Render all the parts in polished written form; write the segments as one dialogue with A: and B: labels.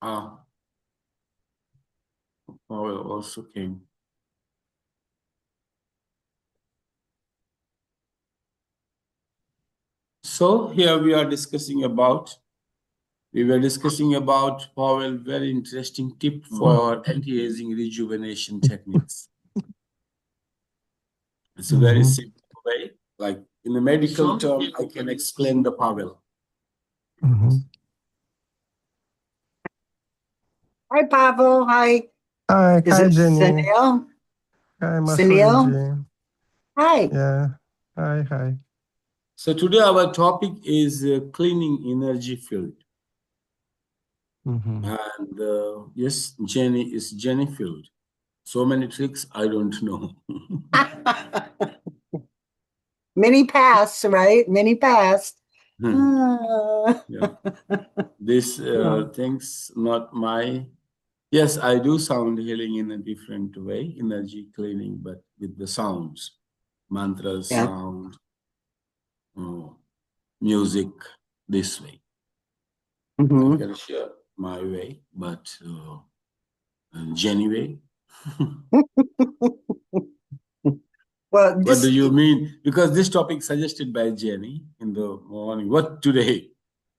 A: Ah, Powell also came. So here we were discussing about Powell, very interesting tip for anti-aging rejuvenation techniques. It's a very simple way, like in a medical term, I can explain the Powell.
B: Hi, Pavel. Hi.
C: Hi,
B: Is
C: hi,
B: it
C: Jenny.
B: Sunil?
C: Hi,
B: Sunil?
C: Masuruji.
B: Hi.
C: Yeah. Hi, hi.
A: So today our topic is cleaning energy field. And yes, Jenny is Jenny field. So many tricks, I don't know.
B: Many passed, right? Many passed.
A: Yeah. This things not my. Yes, I do sound healing in a different way, energy cleaning, but with the sounds, mantras,
B: Yeah.
A: sound, uh, music, this way. I can share my way, but Jenny way.
B: Well,
A: What do you mean? Because this topic suggested by Jenny in the morning. What today?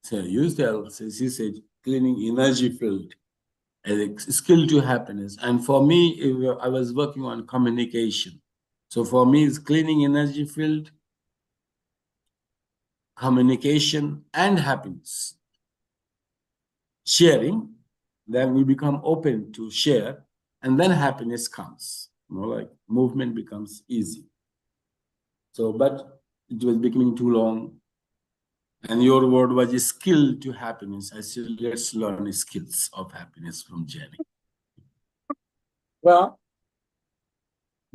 A: So you tell, so she said, cleaning energy field as a skill to happiness. And for me, I was working on communication. So for me, it's cleaning energy field, communication, and happiness. Sharing, then we become open to share, and then happiness comes. Like movement becomes easy. So, but it was becoming too long. And your word was a skill to happiness. I said, let's learn skills of happiness from Jenny.
B: well,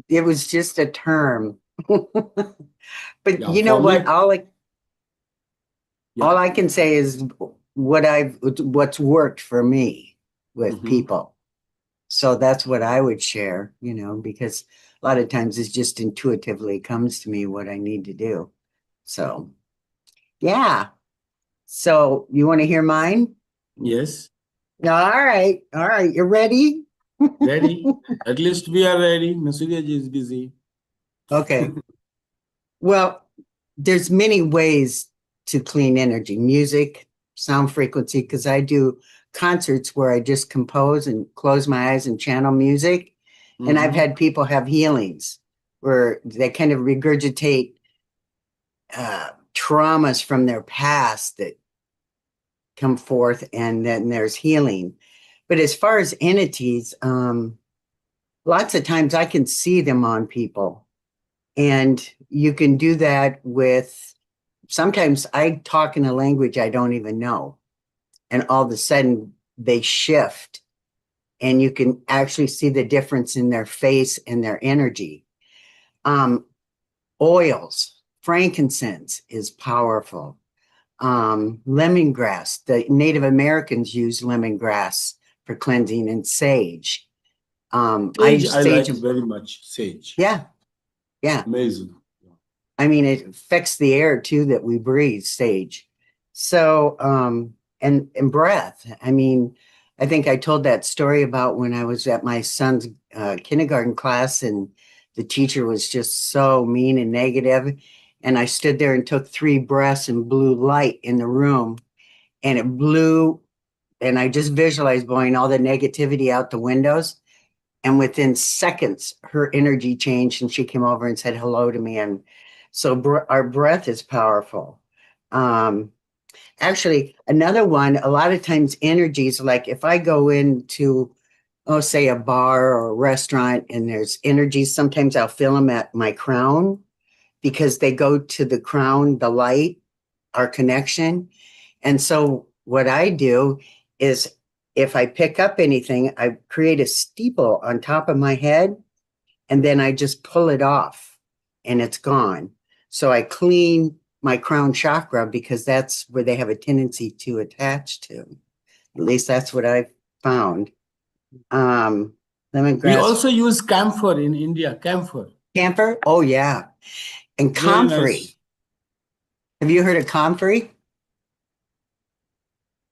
B: it was just a term. But
A: Yeah,
B: you know
A: for
B: what?
A: me,
B: All
A: yeah.
B: I can say is what's worked for me with people. So that's what I would share, because a lot of times it's just intuitively comes to me what I need to do. So, yeah. So you want to hear mine?
A: Yes.
B: All right. All right. You ready?
A: Ready? At least we are ready. Masuria ji is busy.
B: Okay. Well, there's many ways to clean energy, music, sound frequency, because I do concerts where I just compose and close my eyes and channel music. And I've had people have healings where they kind of regurgitate traumas from their past that come forth, and then there's healing. But as far as entities, lots of times I can see them on people. And you can do that with, sometimes I talk in a language I don't even know. And all of a sudden they shift, and you can actually see the difference in their face and their energy. Oils, frankincense is powerful. Lemongrass, the Native Americans use lemongrass for cleansing, and sage. I
A: Sage,
B: use
A: I like
B: sage.
A: very much. Sage.
B: Yeah. Yeah.
A: Amazing.
B: I mean, it affects the air too that we breathe, sage. So, and breath. I mean, I think I told that story about when I was at my son's kindergarten class, and the teacher was just so mean and negative. And I stood there and took 3 breaths and blew light in the room, and it blew. And I just visualized blowing all the negativity out the windows. And within seconds, her energy changed, and she came over and said hello to me. And so our breath is powerful. Actually, another one, a lot of times energies, like if I go into, say a bar or a restaurant and there's energies, sometimes I'll feel them at my crown, because they go to the crown, the light, our connection. And so what I do is, if I pick up anything, I create a steeple on top of my head, and then I just pull it off and it's gone. So I clean my crown chakra, because that's where they have a tendency to attach to. At least that's what I've found.
A: We
B: Lemongrass,
A: also use camphor in India. Camphor.
B: camphor. Oh yeah. And
A: Very
B: comfrey.
A: nice.
B: Have you heard of comfrey?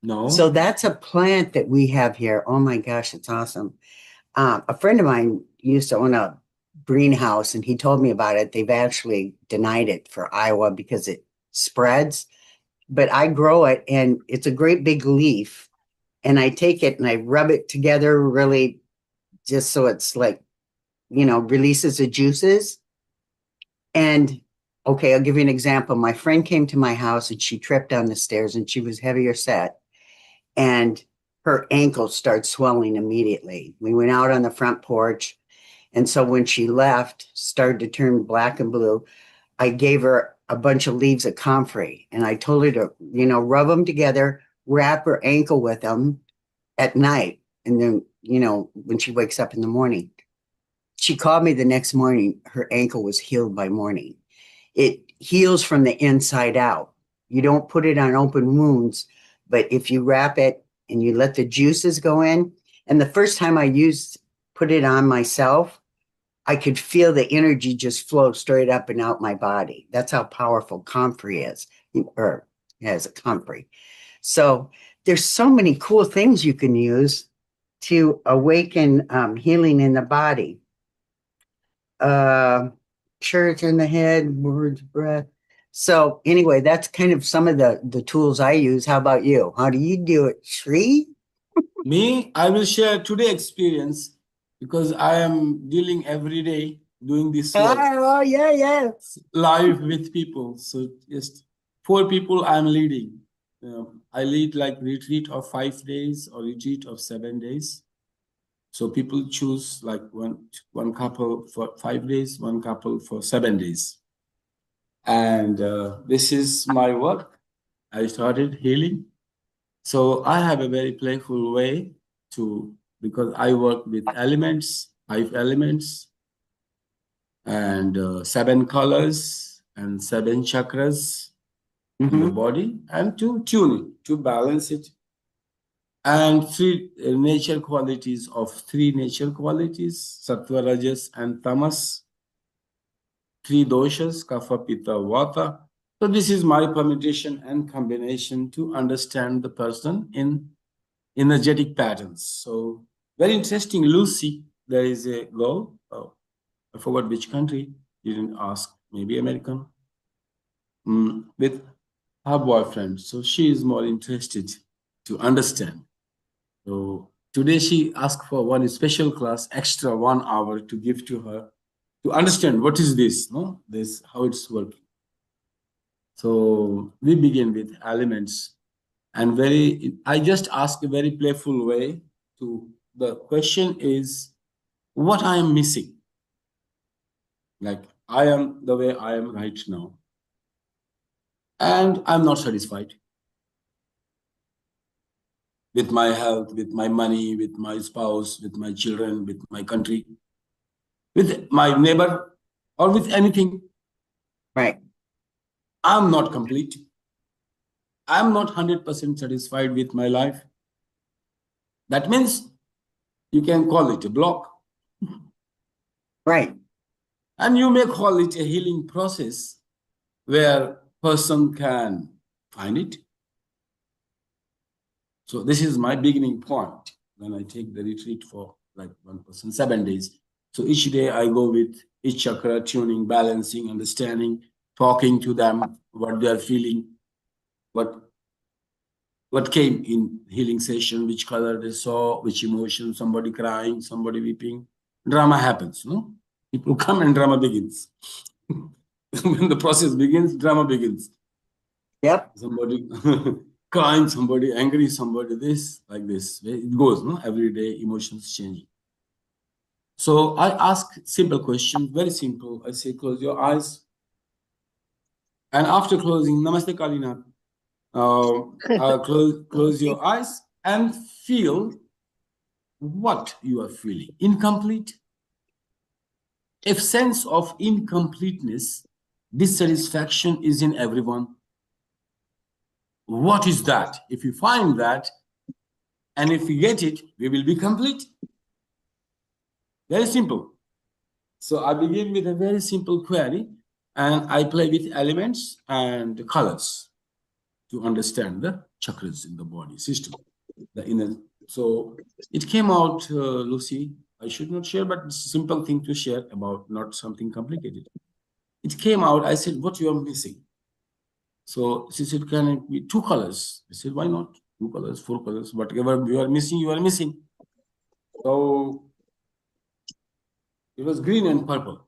A: No.
B: So that's a plant that we have here. Oh my gosh, it's awesome. A friend of mine used to own a greenhouse and he told me about it. They've actually denied it for Iowa because it spreads, but I grow it and it's a great big leaf. And I take it and I rub it together really just so it's like, releases the juices. And okay, I'll give you an example. My friend came to my house and she tripped down the stairs and she was heavier set and her ankle started swelling immediately. We went out on the front porch. And so when she left, started to turn black and blue, I gave her a bunch of leaves of comfrey and I told her to, rub them together, wrap her ankle with them at night. And then, when she wakes up in the morning, she called me the next morning. Her ankle was healed by morning. It heals from the inside out. You don't put it on open wounds, but if you wrap it and you let the juices go in, and the first time put it on myself, I could feel the energy just flow straight up and out my body. That's how powerful comfrey is, or as a comfrey. So there's so many cool things you can use to awaken healing in the body. Church in the head, words, breath. So anyway, that's kind of some of the tools I use. How about you? How do you do it, Sri?
A: Me, I will share today experience because I am dealing every day doing this work
B: Oh, yeah.
A: live with people. So just 4 people I'm leading. I lead like retreat of 5 days or retreat of 7 days. So people choose like one couple for 5 days, one couple for 7 days. And this is my work. I started healing. So I have a very playful way because I work with elements, 5 elements, and 7 colors and 7 chakras in the body, and to tune it, to balance it. And 3 nature qualities, sattva, rajas, and tamas. 3 doshas, kapha, pitta, vata. So this is my permutation and combination to understand the person in energetic patterns. So very interesting. Lucy, there is a girl, I forgot which country, you didn't ask, maybe American, with her boyfriend. So she is more interested to understand. So today she asked for one special class, extra 1 hour to give to her to understand what is this, no? This, how it's working. So we begin with elements, and I just ask a very playful way the question is what I am missing. Like I am the way I am right now, and I'm not satisfied with my health, with my money, with my spouse, with my children, with my country, with my neighbor, or with anything.
B: Right.
A: I'm not complete. I'm not 100% satisfied with my life. That means you can call it a block.
B: Right.
A: And you may call it a healing process where person can find it. So this is my beginning point when I take the retreat for like 1 person, 7 days. So each day I go with each chakra, tuning, balancing, understanding, talking to them, what they are feeling, what came in healing session, which color they saw, which emotion, somebody crying, somebody weeping. Drama happens, no? People come and drama begins. When the process begins, drama begins.
B: Yep.
A: Somebody crying, somebody angry, somebody this, like this. It goes, no? Every day, emotions changing. So I ask simple question, very simple. I say, close your eyes. And after closing, Namaste Kalina. Close your eyes and feel what you are feeling. Incomplete. If sense of incompleteness, dissatisfaction is in everyone. What is that? If you find that, and if we get it, we will be complete. Very simple. So I begin with a very simple query, and I play with elements and colors to understand the chakras in the body system, the inner. So it came out, Lucy. I should not share, but it's a simple thing to share about, not something complicated. It came out. I said, "What you are missing?" So she said, "Can it be two colors?" I said, "Why not? Two colors, four colors, whatever you are missing, you are missing." So it was green and purple.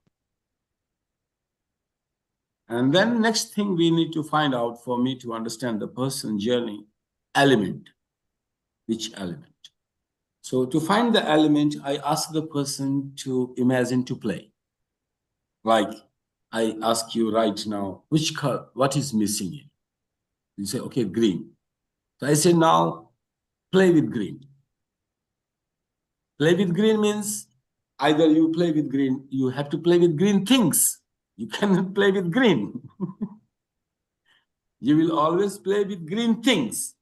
A: And then next thing we need to find out for me to understand the person journey, element. Which element? So to find the element, I ask the person to imagine to play. Like I ask you right now, which color, what is missing here? You say, okay, green. So I say, now play with green. Play with green means either you play with green, you have to play with green things. You cannot play with green. You will always play with green things.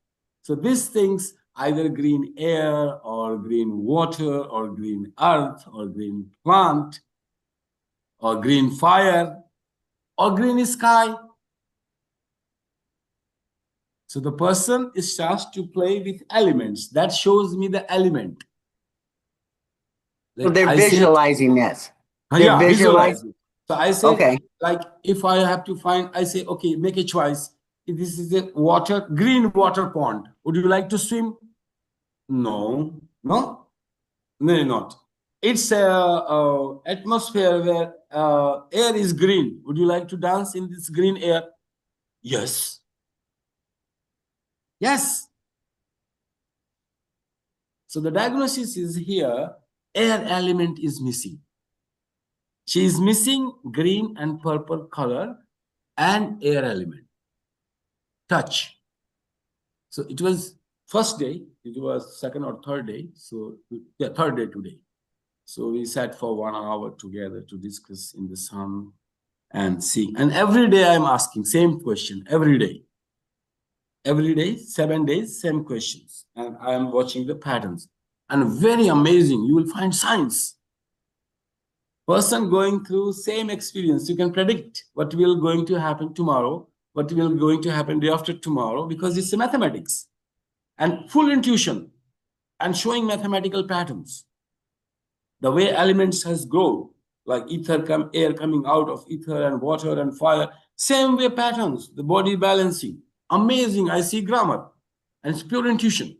A: So these things, either green air or green water or green earth or green plant or green fire or green sky. So the person starts to play with elements. That shows me the element.
B: So
A: Like
B: they're
A: I say,
B: visualizing this. They're
A: yeah, visualize
B: visualizing.
A: it. So I say,
B: Okay.
A: like, if I have to find, I say, okay, make a choice. If this is a water, green water pond. Would you like to swim? No, no, no, not. It's a atmosphere where air is green. Would you like to dance in this green air? Yes. Yes. So the diagnosis is here, air element is missing. She is missing green and purple color and air element. Touch. So it was first day, it was second or third day. So yeah, third day today. So we sat for 1 hour together to discuss in the sun and see. And every day I'm asking same question, every day. Every day, 7 days, same questions. And I am watching the patterns. And very amazing, you will find signs. Person going through same experience, you can predict what will going to happen tomorrow, what will going to happen day after tomorrow, because it's a mathematics and full intuition and showing mathematical patterns. The way elements has grown, like air coming out of ether and water and fire, same way patterns, the body balancing. Amazing, I see grammar and it's pure intuition.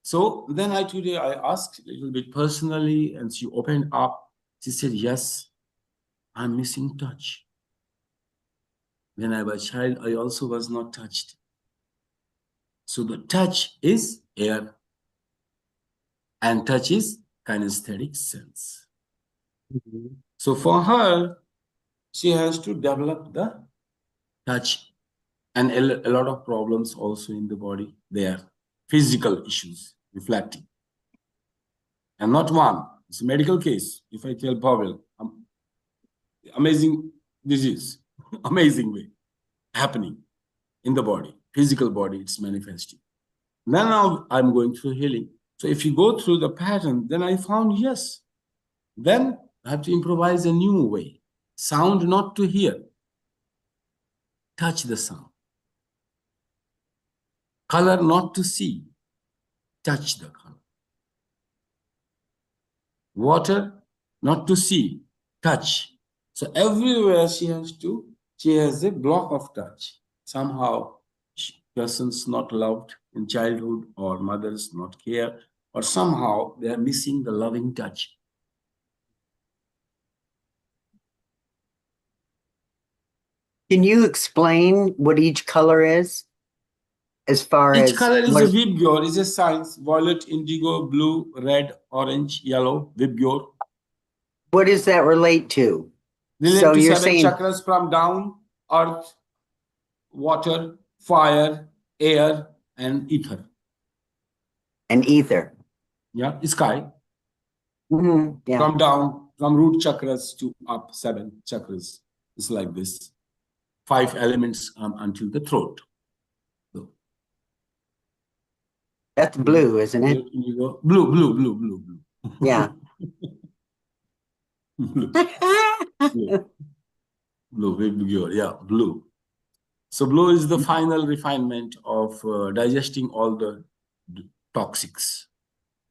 A: So then today I asked a little bit personally and she opened up. She said, yes, I'm missing touch. When I was a child, I also was not touched. So the touch is air and touch is kinesthetic sense.
B: Mhm.
A: So for her, she has to develop the touch and a lot of problems also in the body there, physical issues reflecting. And not one, it's a medical case. If I tell Pavel, amazing disease, amazing way happening in the body, physical body, it's manifesting. Then now I'm going through healing. So if you go through the pattern, then I found, yes, then I have to improvise a new way. Sound not to hear, touch the sound. Color not to see, touch the color. Water not to see, touch. So everywhere she has a block of touch. Somehow person's not loved in childhood or mothers not care, or somehow they are missing the loving touch.
B: Can you explain what each color is? As far
A: Each
B: as
A: color is
B: what,
A: a vibgyor, is a science. Violet, indigo, blue, red, orange, yellow, vibgyor.
B: what does that relate to?
A: Relate
B: So
A: to
B: you're
A: 7
B: saying
A: chakras from down, earth, water, fire, air, and ether.
B: an ether.
A: Yeah, sky.
B: Yeah.
A: From down, from root chakras to up, 7 chakras. It's like this. 5 elements until the throat. So,
B: That's blue, isn't it?
A: indigo, blue, blue, blue, blue, blue.
B: Yeah.
A: Blue, blue, blue, yeah, blue. So blue is the final refinement of digesting all the toxics,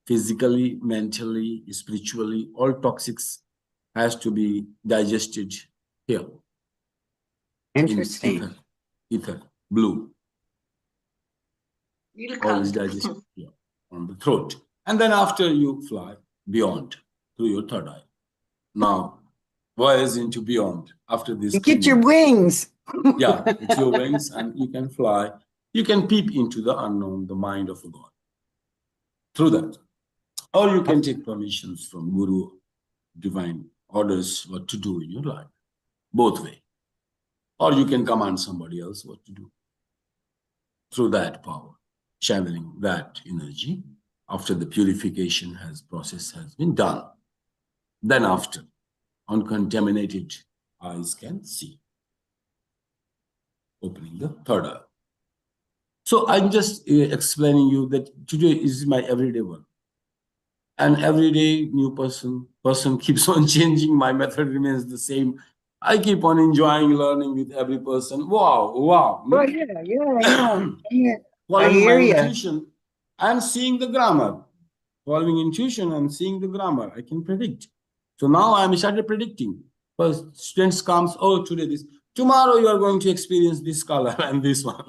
A: physically, mentally, spiritually, all toxics has to be digested here.
B: Interesting.
A: In ether, blue. All is digested here on the throat. And then after you fly beyond through your third eye. Now, voyage into beyond after this.
B: You get your wings.
A: Yeah, with your wings, and you can fly. You can peep into the unknown, the mind of a God. Through that. Or you can take permissions from Guru, divine orders what to do in your life. Both way. Or you can command somebody else what to do. Through that power, channeling that energy after the purification process has been done. Then after, uncontaminated eyes can see. Opening the third eye. So I'm just explaining you that today is my everyday work. And every day, new person keeps on changing. My method remains the same. I keep on enjoying learning with every person. Wow.
B: Oh, yeah.
A: Following my
B: hear ya.
A: intuition and seeing the grammar. Following intuition and seeing the grammar, I can predict. So now I'm started predicting. First, students comes, oh, today this. Tomorrow you are going to experience this color and this one.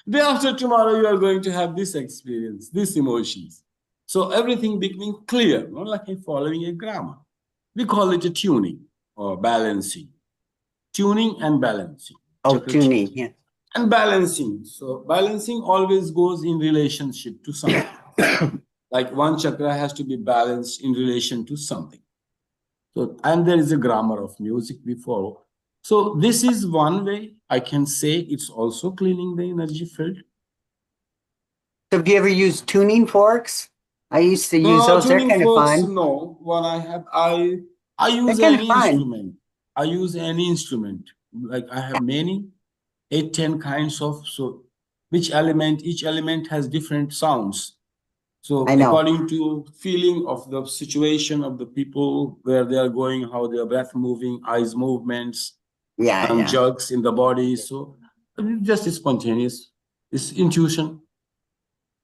A: Day after tomorrow you are going to have this experience, these emotions. So everything becoming clear, not like following a grammar. We call it a tuning or balancing. Tuning and balancing.
B: Oh, tuning, yeah.
A: And balancing. So balancing always goes in relationship to something. Like one chakra has to be balanced in relation to something. So, and there is a grammar of music we follow. So this is one way I can say it's also cleaning the energy field.
B: So have you ever used tuning forks? I used to use those. They're kind of fun.
A: No, when I use
B: They're kind of
A: any
B: fun.
A: instrument. I use any instrument. Like I have many, 8, 10 kinds of, so each element has different sounds. So
B: I know.
A: according to feeling of the situation of the people, where they are going, how their breath moving, eyes movements, jerks in the body. So just spontaneous. It's intuition.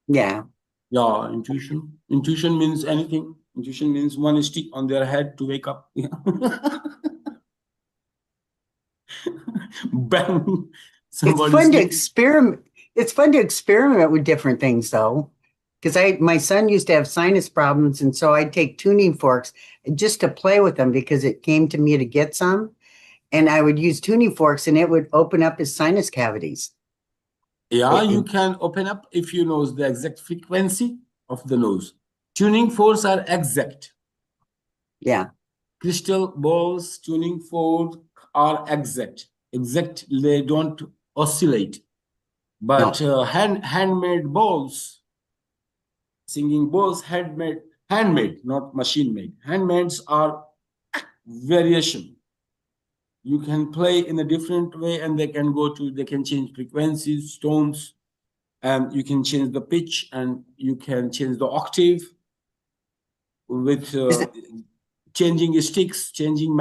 B: Yeah.
A: Yeah, intuition. Intuition means anything. Intuition means one stick on their head to wake up. Bang.
B: It's fun to experiment. It's fun to experiment with different things, though, because my son used to have sinus problems, and so I'd take tuning forks just to play with them because it came to me to get some, and I would use tuning forks, and it would open up his sinus cavities.
A: Yeah, you can open up if you know the exact frequency of the nose. Tuning forks are exact.
B: Yeah.
A: Crystal balls, tuning forks are exact. Exact, they don't oscillate. But handmade balls, singing balls, handmade, not machine-made. Handmades are variation. You can play in a different way, and they can change frequencies, tones, and you can change the pitch, and you can change the octave with changing sticks, changing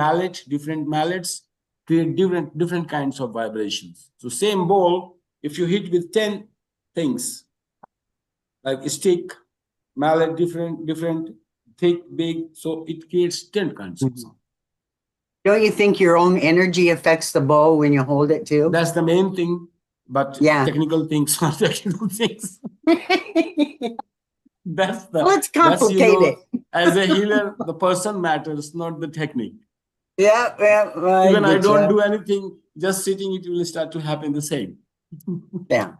A: different mallets, create different kinds of vibrations. So same ball, if you hit with 10 things, like stick, mallet, different, thick, big, so it creates 10 kinds of sound.
B: Don't you think your own energy affects the bow when you hold it too?
A: That's the main thing, but technical things are technical things.
B: Let's complicate it.
A: As a healer, the person matters, not the technique.
B: Yeah.
A: Even I don't do anything, just sitting, it will start to happen the same.
B: Yeah.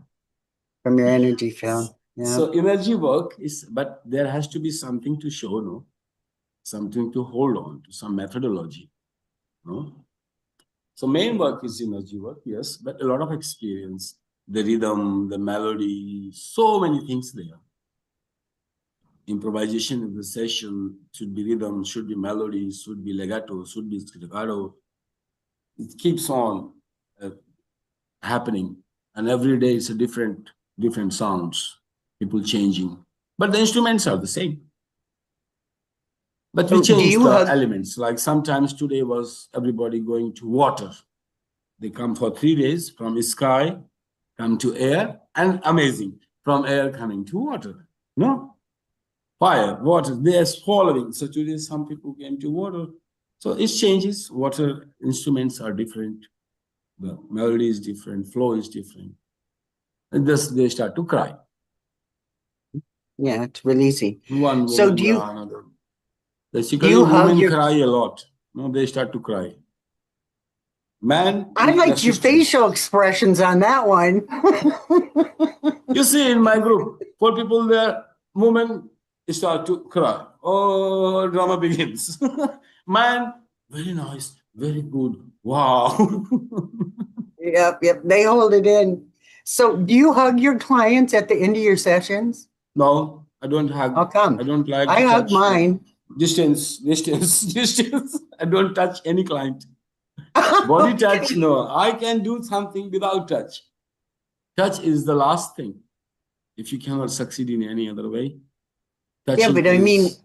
B: From your energy field. Yeah.
A: So energy work is, but there has to be something to show, no? Something to hold on to, some methodology, no? So main work is energy work, yes, but a lot of experience, the rhythm, the melody, so many things there. Improvisation in the session should be rhythm, should be melody, should be legato, should be staccato. It keeps on happening, and every day it's a different sounds, people changing, but the instruments are the same. But we change the elements. Like sometimes today was everybody going to water. They come for 3 days from sky, come to air, and amazing, from air coming to water. No? Fire, water, they are following. So today some people came to water. So it changes. Water instruments are different. The melody is different, flow is different. And thus they start to cry.
B: Yeah, it's really easy.
A: One
B: So
A: woman,
B: do you
A: another. Basically,
B: hug
A: women
B: your
A: cry a lot. No, they start to cry. Man
B: I
A: is
B: liked your
A: resistant.
B: facial expressions on that one.
A: You see, in my group, 4 people there, women start to cry. Oh, drama begins. Man, very nice, very good. Wow.
B: Yep, they hold it in. So do you hug your clients at the end of your sessions?
A: No, I don't
B: How
A: hug.
B: come?
A: I don't like
B: I
A: to
B: hug
A: touch.
B: mine.
A: Distance, distance, distance. I don't touch any client. Body touch, no. I can do something without touch. Touch is the last thing. If you cannot succeed in any other way,
B: Yeah,
A: touching
B: but I mean,
A: is,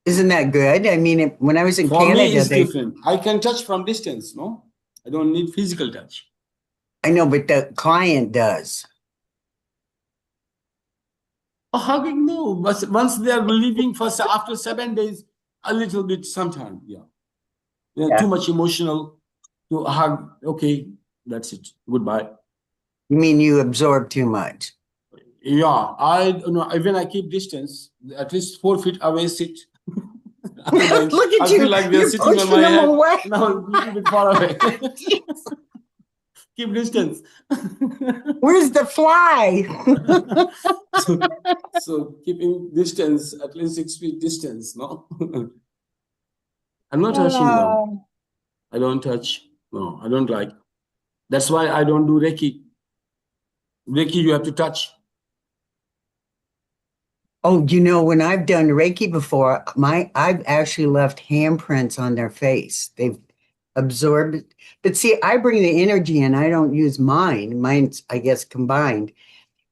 B: isn't that good? I mean, when I was in
A: for me,
B: Canada,
A: is different. I can touch from distance, no? I don't need physical touch.
B: I know, but the client does.
A: Hugging, no. But once they are leaving first after 7 days, a little bit sometime, yeah. They're
B: Yeah.
A: too much emotional to hug. Okay, that's it. Goodbye.
B: You mean you absorb too much?
A: Yeah, when I keep distance, at least 4 feet away sit. Otherwise,
B: Look at
A: I
B: you.
A: feel like they're
B: You're
A: sitting on
B: pushing
A: my
B: them
A: head.
B: away.
A: Now, a little bit far away. Keep distance.
B: Where's the fly?
A: so keeping distance, at least 6 feet distance, no? I'm not touching them. I don't touch. No, I don't like. That's why I don't do Reiki. Reiki, you have to touch.
B: Oh, when I've done Reiki before, I've actually left handprints on their face. They've absorbed it. But see, I bring the energy in. I don't use mine. Mine's, I guess, combined.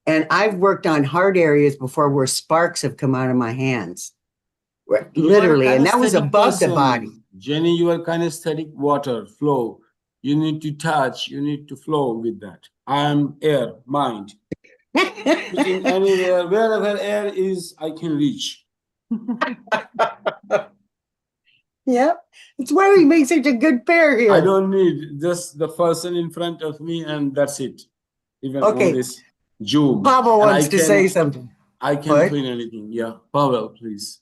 B: And I've worked on hard areas before where sparks have come out of my hands. Literally. And that was above the body.
A: Jenny, you are kinesthetic water flow. You need to touch, you need to flow with that. I am air, mind. Sitting anywhere, wherever air is, I can reach.
B: Yep. It's why we make such a good pair here.
A: I don't need just the person in front of me and that's it. Even on this Zoom.
B: Pavel
A: And
B: wants to say something.
A: I can clean anything. Yeah. Pavel, please.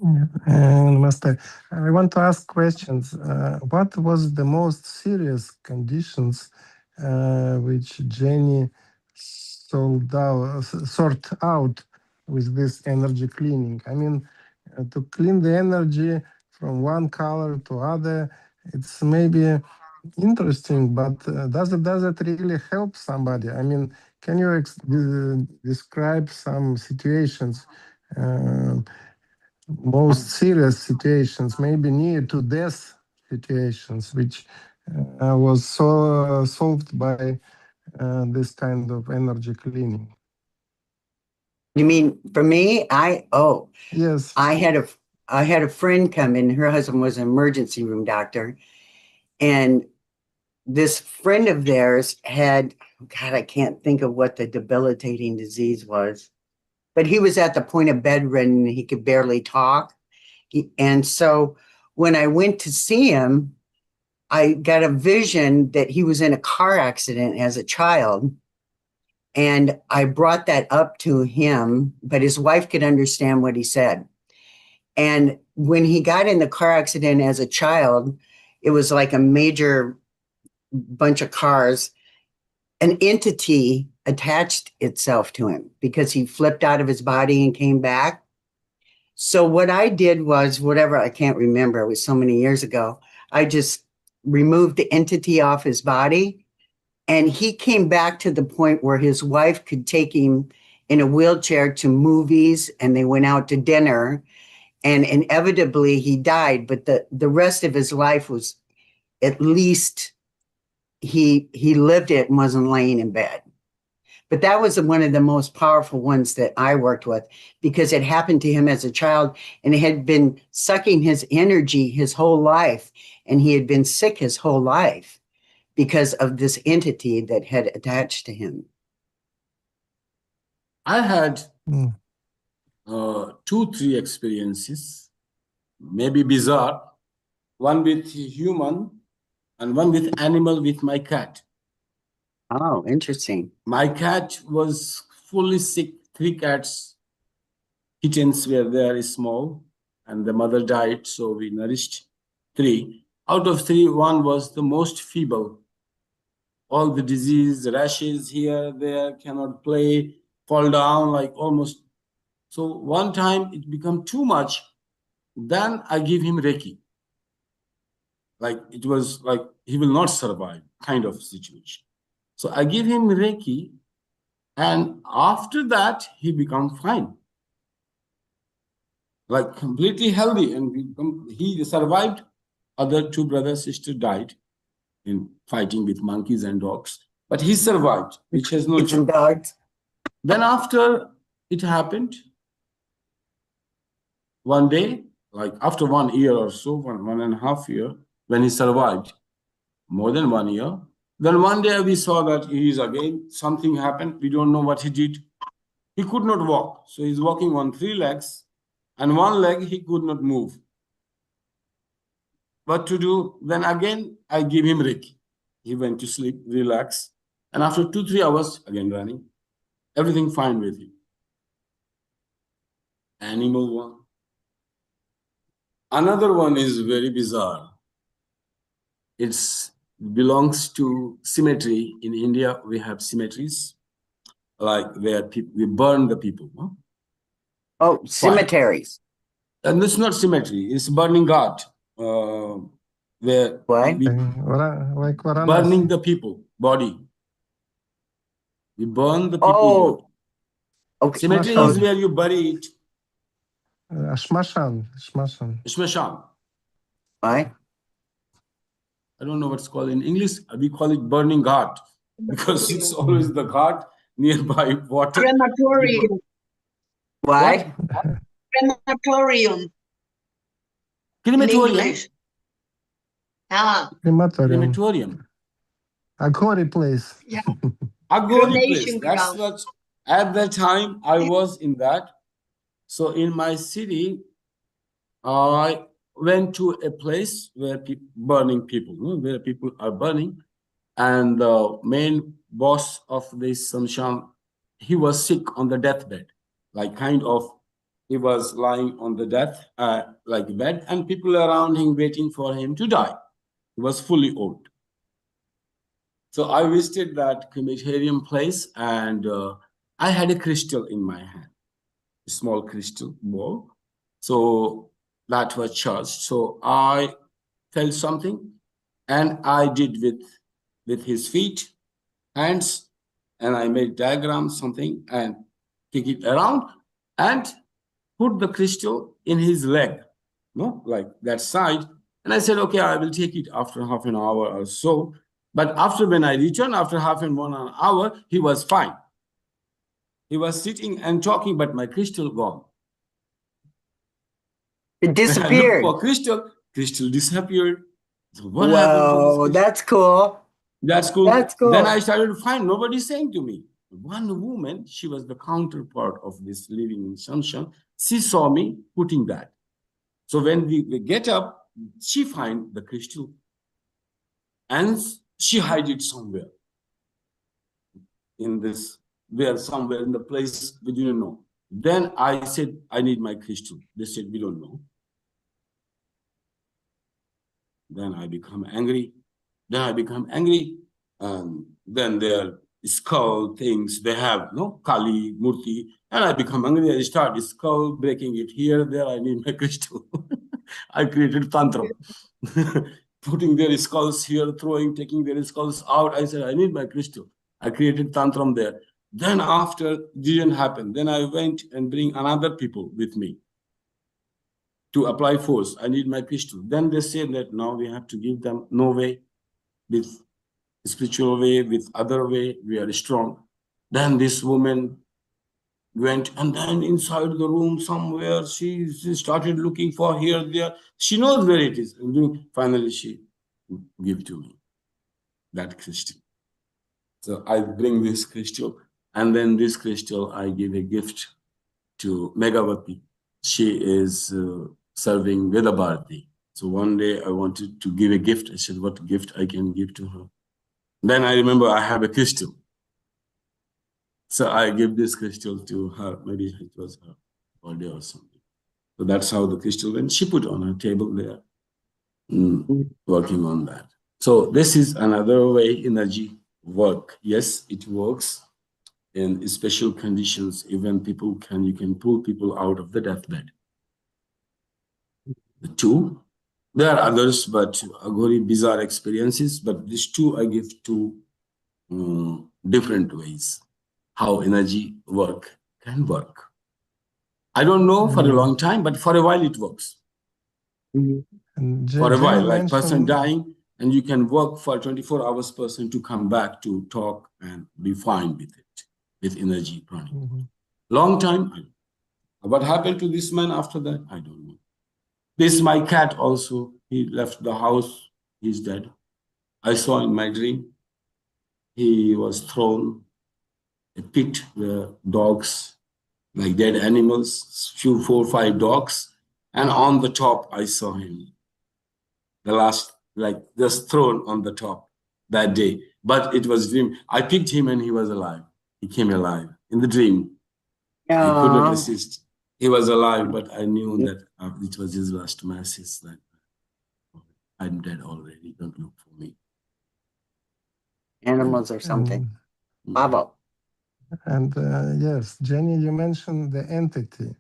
C: Namaste. I want to ask questions. What was the most serious conditions which Jenny sort out with this energy cleaning? I mean, to clean the energy from one color to other, it's maybe interesting, but does it really help somebody? I mean, can you describe some situations? Most serious situations, maybe near to death situations, which was solved by this kind of energy cleaning.
B: You mean for me?
C: Yes.
B: I had a friend come in. Her husband was an emergency room doctor, and this friend of theirs had, God, I can't think of what the debilitating disease was, but he was at the point of bedridden. He could barely talk. And so when I went to see him, I got a vision that he was in a car accident as a child. And I brought that up to him, but his wife could understand what he said. And when he got in the car accident as a child, it was like a major bunch of cars. An entity attached itself to him because he flipped out of his body and came back. So what I did was, whatever, I can't remember, it was so many years ago, I just removed the entity off his body. And he came back to the point where his wife could take him in a wheelchair to movies, and they went out to dinner. And inevitably he died, but the rest of his life was, at least he lived it and wasn't laying in bed. But that was one of the most powerful ones that I worked with, because it happened to him as a child and it had been sucking his energy his whole life, and he had been sick his whole life because of this entity that had attached to him?
A: I had
C: Mm.
A: 2, 3 experiences, maybe bizarre. One with human and one with animal with my cat.
B: Oh, interesting.
A: My cat was fully sick. 3 cats, kittens were there, small, and the mother died. So we nourished 3. Out of 3, one was the most feeble. All the disease, rashes here, there, cannot play, fall down, like almost. So one time it became too much. Then I give him Reiki. Like it was like he will not survive kind of situation. So I give him Reiki, and after that he become fine, like completely healthy, and he survived. Other 2 brothers sister died in fighting with monkeys and dogs, but he survived, which has no
B: It's some
A: issue.
B: dogs.
A: Then after it happened, one day, like after 1 year or so, 1.5 year, when he survived, more than 1 year. Then one day we saw that he is again, something happened. We don't know what he did. He could not walk. So he's walking on 3 legs, and 1 leg he could not move. What to do? Then again, I give him Reiki. He went to sleep, relax. And after 2, 3 hours, again running, everything fine with him. Animal one. Another one is very bizarre. It belongs to cemetery. In India, we have cemeteries, like where we burn the people. Huh?
B: Oh, cemeteries.
A: And it's not cemetery, it's burning God. Where
B: What?
A: we
C: Like
A: burning
C: Varanasi.
A: the people, body. We burn the people body.
B: Oh, okay.
A: Cemetery
C: Smashan.
A: is where you bury it.
C: Shmashan.
A: Shmashan.
B: What?
A: I don't know what's called in English. We call it burning God because it's always the God nearby water.
D: Crematorium.
B: What?
D: Crematorium in
A: Crematorium.
D: English. Ah,
C: Crematorium.
A: Crematorium.
C: A gory place.
D: yeah.
A: A gory place.
D: Cremation
A: That's
D: ground.
A: what, at that time I was in that. So in my city, I went to a place where burning people, where people are burning. And the main boss of this Samshan, he was sick on the deathbed, like kind of, he was lying on the death, like bed, and people around him waiting for him to die. He was fully old. So I visited that crematorium place, and I had a crystal in my hand, a small crystal ball. So that was charged. So I felt something, and I did with his feet, hands, and I made diagram something and kick it around and put the crystal in his leg, no, like that side. And I said, okay, I will take it after half an hour or so. But after when I returned, after half and 1 hour, he was fine. He was sitting and talking, but my crystal gone.
B: It
A: When I
B: disappeared.
A: looked for crystal disappeared. So what happened to this
B: Whoa,
A: crystal?
B: that's cool.
A: That's cool.
B: That's cool.
A: Then I started to find nobody saying to me. One woman, she was the counterpart of this living in Shanshan. She saw me putting that. So when we get up, she find the crystal and she hide it somewhere in this, where somewhere in the place we didn't know. Then I said, I need my crystal. They said, we don't know. Then I become angry. And then their skull things, they have no Kali, Murti, and I become angry. I start skull, breaking it here, there, I need my crystal. I created tantram. Putting their skulls here, taking their skulls out. I said, I need my crystal. I created tantram there. Then after, it didn't happen. Then I went and bring another people with me to apply force. I need my crystal. Then they said that now we have to give them no way, with spiritual way, with other way, we are strong. Then this woman went, and then inside the room somewhere, she started looking for here, there. She knows where it is. And finally, she gave to me that crystal. So I bring this crystal, and then this crystal I give a gift to Megawati. She is serving Veda Bharati. So one day I wanted to give a gift. I said, what gift I can give to her? Then I remember I have a crystal. So I give this crystal to her. Maybe it was her birthday or something. So that's how the crystal went. She put on her table there, working on that. So this is another way energy work. Yes, it works in special conditions. Even you can pull people out of the deathbed. The two, there are others, but very bizarre experiences. But these two I give two different ways how energy work can work. I don't know for a long time, but for a while it works.
C: And
A: For a while,
C: Jenny
A: like person
C: mentioned,
A: dying, and you can work for 24 hours person to come back to talk and be fine with it, with energy running. Long time, what happened to this man after that? I don't know. This my cat also, he left the house, he's dead. I saw in my dream, he was thrown a pit where dogs, like dead animals, 4 or 5 dogs, and on the top I saw him. The last, like just thrown on the top that day. But it was dream. I picked him and he was alive. He came alive in the dream. I could not resist. He was alive, but I knew that it was his last message that I'm dead already. Don't look for me.
B: Animals or something. Bravo.
C: And yes, Jenny, you mentioned the entity.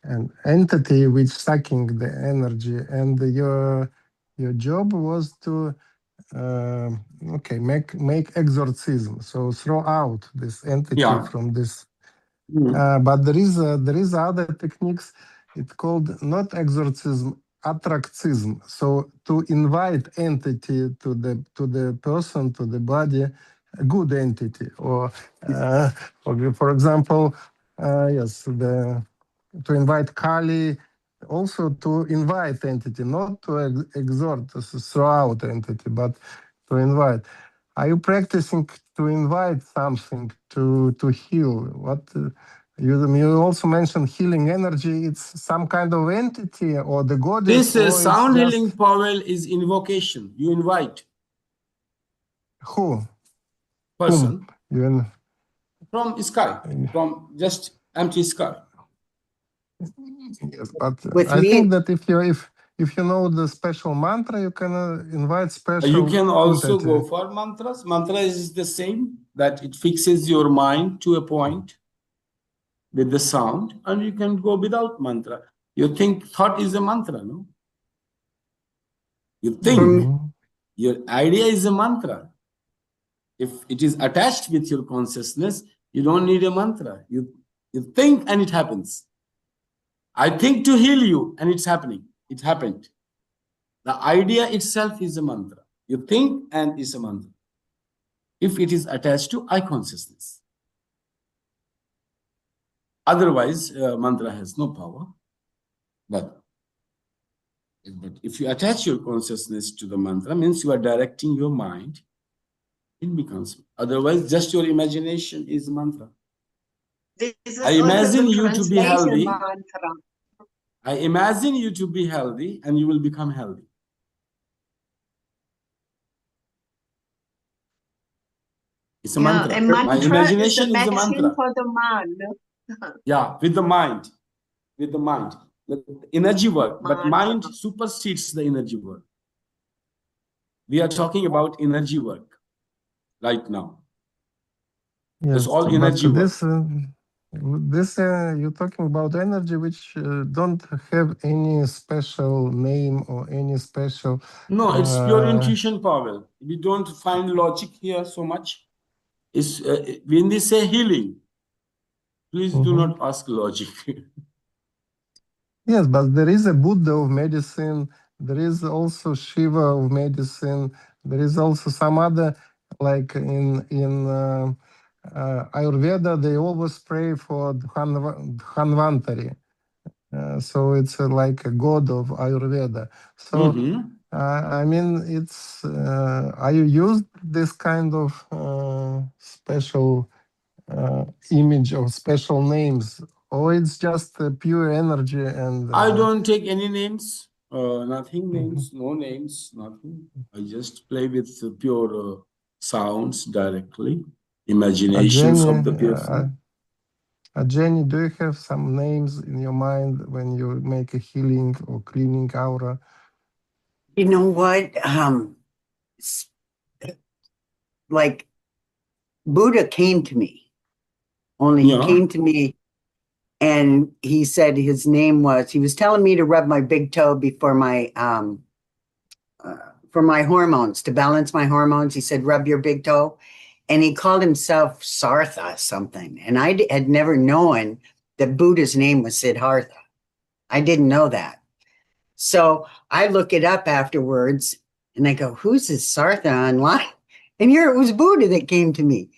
C: An entity which sucking the energy, and your job was to make exorcism, so throw out this entity from this. But there is other techniques. It's called not exorcism, attractism. So to invite entity to the person, to the body, a good entity, or for example, yes, to invite Kali, also to invite entity, not to exhort, to throw out entity, but to invite. Are you practicing to invite something to heal? What you also mentioned healing energy. It's some kind of entity or the goddess.
A: This sound healing power is invocation. You invite.
C: Who?
A: Person.
C: Whom?
A: From sky, from just empty sky.
C: Yes, but
B: With
C: I
B: me,
C: think that if you know the special mantra, you can invite special.
A: You can also
C: entity.
A: go for mantras. Mantra is the same, that it fixes your mind to a point with the sound, and you can go without mantra. You think thought is a mantra, no? You think your idea is a mantra. If it is attached with your consciousness, you don't need a mantra. You think and it happens. I think to heal you and it's happening. It happened. The idea itself is a mantra. You think and it's a mantra. If it is attached to I consciousness. Otherwise, mantra has no power. But if you attach your consciousness to the mantra, means you are directing your mind, it becomes. Otherwise, just your imagination is mantra.
D: This is
A: I imagine you to be healthy.
D: Mantra.
A: I imagine you to be healthy and you will become healthy. It's a mantra. My imagination is a mantra.
D: For the mind.
A: Yeah, with the mind. With the mind. The energy work, but mind supersedes the energy work. We are talking about energy work right now.
C: Yes,
A: it's all energy work.
C: This you're talking about energy which don't have any special name or any special.
A: No, it's pure intuition, Pavel. We don't find logic here so much. It's when they say healing, please do not ask logic.
C: Yes, but there is a Buddha of medicine. There is also Shiva of medicine. There is also some other, like in Ayurveda, they always pray for Dhanvantari. So it's like a god of Ayurveda. So
A: Mhm.
C: I mean, it's are you used this kind of special image or special names, or it's just pure energy and
A: I don't take any names, nothing
C: mhm.
A: names, no names, nothing. I just play with the pure sounds directly, imaginations
C: Jenny,
A: of the person.
C: Jenny, do you have some names in your mind when you make a healing or cleaning aura?
B: You know what? S- like Buddha came to me, only he
A: Yeah,
B: came to me and he said his name was, he was telling me to rub my big toe before for my hormones, to balance my hormones. He said, rub your big toe. And he called himself Sartha something. And I had never known that Buddha's name was Siddhartha. I didn't know that. So I look it up afterwards and I go, who's this Sartha online? And here it was Buddha that came to me.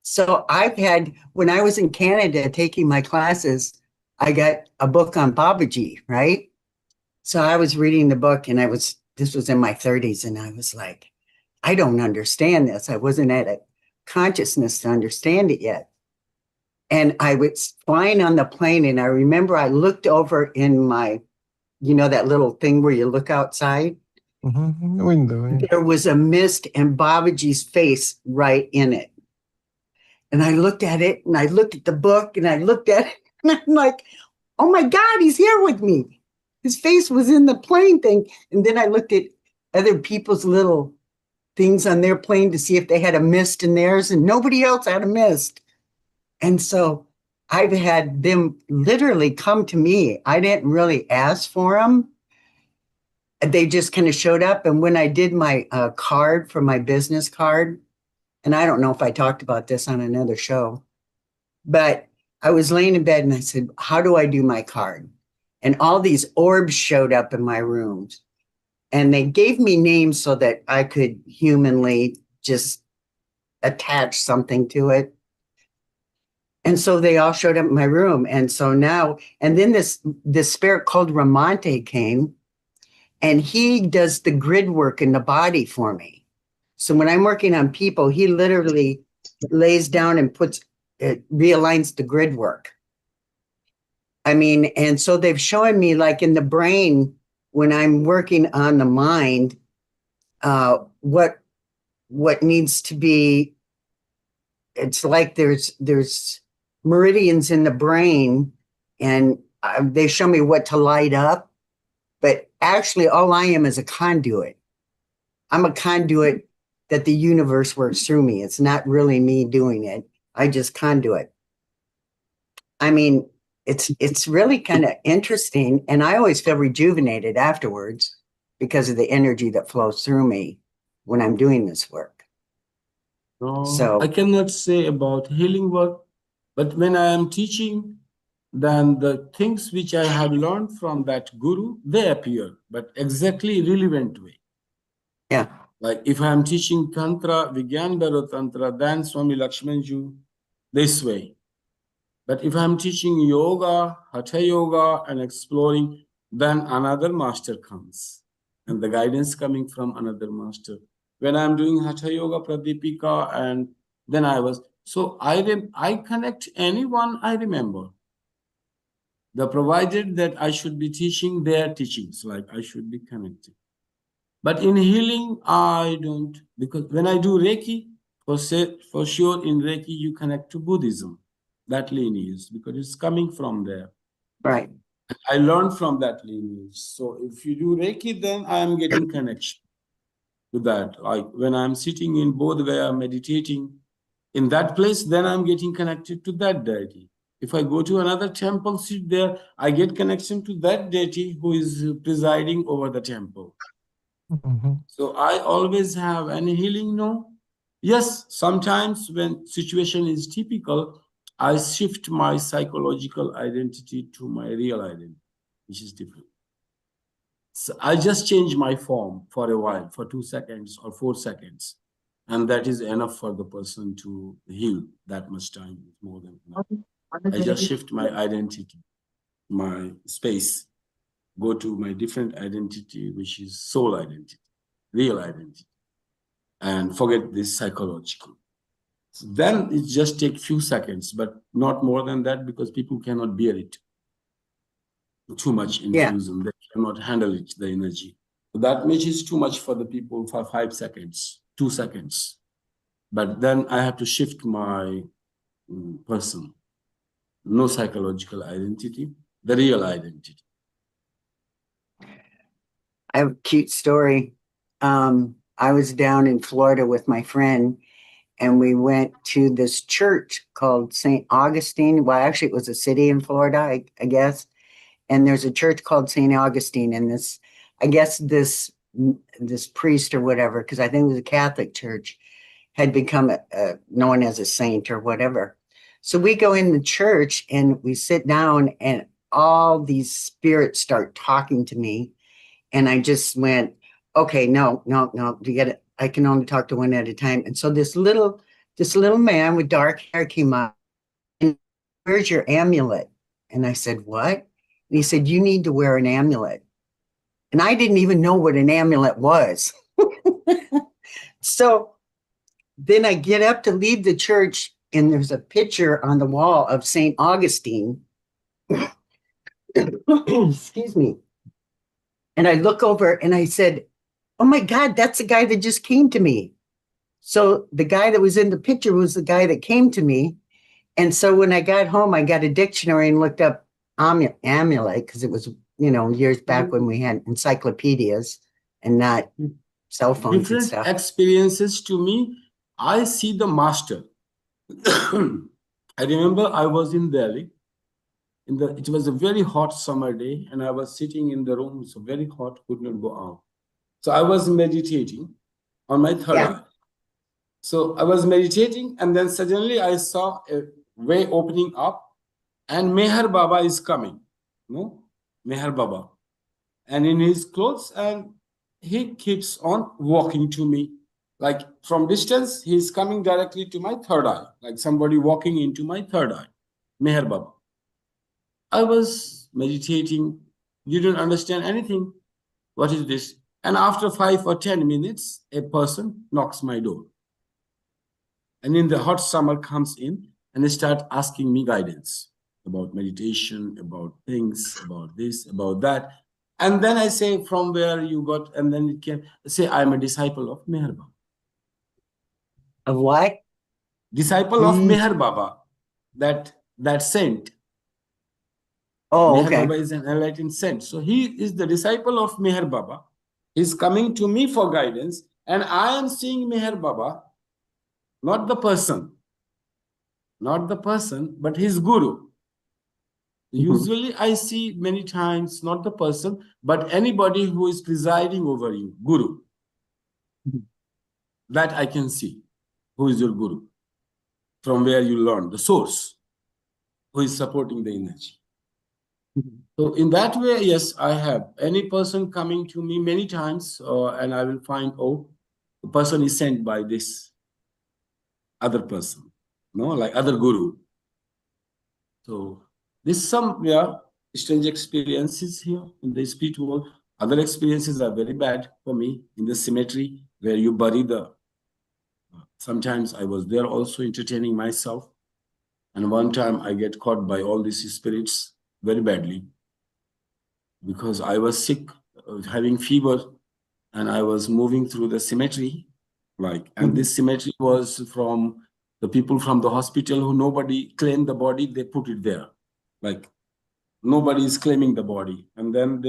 B: So I've had, when I was in Canada taking my classes, I got a book on Babaji, right? So I was reading the book and this was in my 30s, and I was like, I don't understand this. I wasn't at a consciousness to understand it yet. And I was flying on the plane, and I remember I looked over in my, that little thing where you look outside.
C: Window. Yeah.
B: There was a mist and Babaji's face right in it. And I looked at it and I looked at the book and I looked at it and I'm like, oh my God, he's here with me. His face was in the plane thing. And then I looked at other people's little things on their plane to see if they had a mist in theirs, and nobody else had a mist. And so I've had them literally come to me. I didn't really ask for them. They just kind of showed up. And when I did my card for my business card, and I don't know if I talked about this on another show, but I was laying in bed and I said, how do I do my card? And all these orbs showed up in my rooms, and they gave me names so that I could humanly just attach something to it. And so they all showed up in my room. And so now, and then this spirit called Ramante came, and he does the grid work in the body for me. So when I'm working on people, he literally lays down and realigns the grid work. I mean, and so they've shown me, like in the brain, when I'm working on the mind, what needs to be. It's like there's meridians in the brain, and they show me what to light up. But actually, all I am is a conduit. I'm a conduit that the universe works through me. It's not really me doing it. I just conduit. I mean, it's really kind of interesting, and I always feel rejuvenated afterwards because of the energy that flows through me when I'm doing this work.
A: no,
B: So
A: I cannot say about healing work, but when I am teaching, then the things which I have learned from that guru, they appear, but exactly relevant way.
B: yeah,
A: Like if I am teaching Tantra, Vigyan Bhairo Tantra, then Swami Lakshmanju, this way. But if I'm teaching yoga, hatha yoga, and exploring, then another master comes, and the guidance coming from another master. When I'm doing hatha yoga, Pradipika, and then I connect anyone I remember. The provided that I should be teaching their teachings, like I should be connected. But in healing, I don't, because when I do Reiki, for sure in Reiki, you connect to Buddhism, that lineage, because it's coming from there.
B: right.
A: I learned from that lineage. So if you do Reiki, then I am getting connection to that. Like when I'm sitting in Bodh Gaya meditating in that place, then I'm getting connected to that deity. If I go to another temple, sit there, I get connection to that deity who is presiding over the temple.
C: Mhm.
A: So I always have any healing, no? Yes, sometimes when situation is typical, I shift my psychological identity to my real identity, which is different. So I just change my form for a while, for 2 seconds or 4 seconds. And that is enough for the person to heal. That much time is more than enough. I just shift my identity. my space, go to my different identity, which is soul identity, real identity, and forget this psychological. So then it just takes few seconds, but not more than that, because people cannot bear it. Too much infusion, they cannot handle it, the energy. So that much is too much for the people for 5 seconds, 2 seconds. But then I have to shift my person. No psychological identity, the real identity.
B: I have a cute story. I was down in Florida with my friend, and we went to this church called St. Augustine. Well, actually, it was a city in Florida, I guess. And there's a church called St. Augustine, and this priest or whatever, because I think it was a Catholic church, had become known as a saint or whatever. So we go in the church and we sit down, and all these spirits start talking to me. And I just went, okay, no, you get it. I can only talk to one at a time. And so this little man with dark hair came up, and where's your amulet? And I said, what? And he said, you need to wear an amulet. And I didn't even know what an amulet was. So then I get up to leave the church, and there's a picture on the wall of St. Augustine. Excuse me. And I look over and I said, oh my God, that's the guy that just came to me. So the guy that was in the picture was the guy that came to me. And so when I got home, I got a dictionary and looked up amulet, because it was, years back when we had encyclopedias and not cell phones
A: Different
B: and stuff.
A: experiences to me, I see the master. I remember I was in Delhi. It was a very hot summer day, and I was sitting in the room, so very hot, could not go out. So I was meditating on my third eye. So I was meditating, and then suddenly I saw a way opening up, and Meher Baba is coming. No, Meher Baba, and in his clothes, and he keeps on walking to me. Like from distance, he's coming directly to my third eye, like somebody walking into my third eye. Meher Baba. I was meditating, didn't understand anything. What is this? And after 5 or 10 minutes, a person knocks my door. And in the hot summer comes in and they start asking me guidance about meditation, about things, about this, about that. And then I say, from where you got, and then it can say, I'm a disciple of Meher Baba.
B: Of what?
A: Disciple of Meher Baba, that saint.
B: Oh,
A: Meher
B: okay.
A: Baba is an enlightened saint. So he is the disciple of Meher Baba. He's coming to me for guidance, and I am seeing Meher Baba, not the person, but his guru. Usually I see many times not the person, but anybody who is presiding over you, guru. That I can see. Who is your guru? From where you learn, the source, who is supporting the energy. So in that way, yes, I have any person coming to me many times, and I will find, oh, the person is sent by this other person, like other guru. So this some strange experiences here in the spirit world. Other experiences are very bad for me in the cemetery where you bury the. Sometimes I was there also entertaining myself, and one time I get caught by all these spirits very badly. Because I was sick, having fever, and I was moving through the cemetery, and this cemetery was from the people from the hospital who nobody claimed the body, they put it there. Like nobody is claiming the body. And then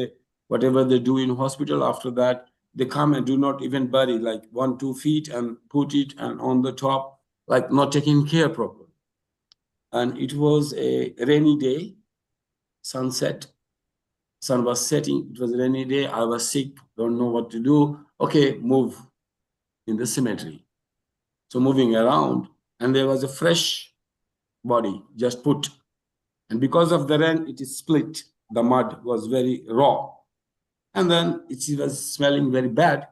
A: whatever they do in hospital after that, they come and do not even bury, like 1-2 feet and put it and on the top, like not taking care properly. And it was a rainy day, sunset. Sun was setting, it was a rainy day, I was sick, don't know what to do. Okay, move in the cemetery. So moving around, and there was a fresh body just put. And because of the rain, it is split. The mud was very raw. And then it was smelling very bad.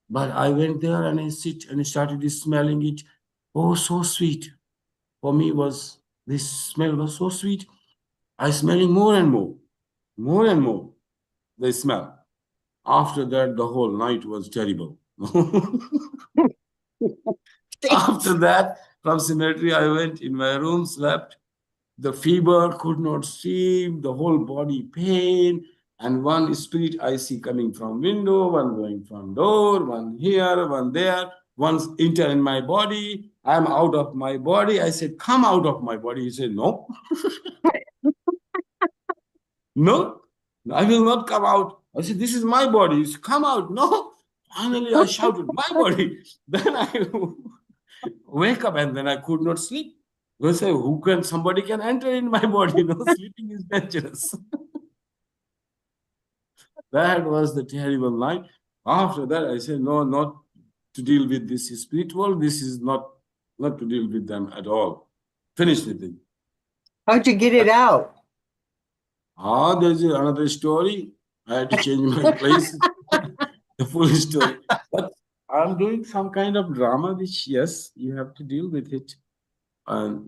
A: But I went there and I sit and I started smelling it. Oh, so sweet. For me this smell was so sweet. I smelling more and more, the smell. After that, the whole night was terrible. After that, from cemetery, I went in my room, slept. The fever, could not sleep, the whole body pain, and one spirit I see coming from window, one going from door, one here, one there, one's enter in my body. I'm out of my body. I said, come out of my body. He said, no, no, I will not come out. I said, this is my body. He said, come out. No. Finally, I shouted, my body. Then I wake up and then I could not sleep. They say, somebody can enter in my body? No, sleeping is dangerous. That was the terrible night. After that, I said, no, not to deal with this spiritual. This is not to deal with them at all. Finish with it.
B: How'd you get it out?
A: There's another story. I had to change my place. The full story. But I'm doing some kind of drama, which, yes, you have to deal with it.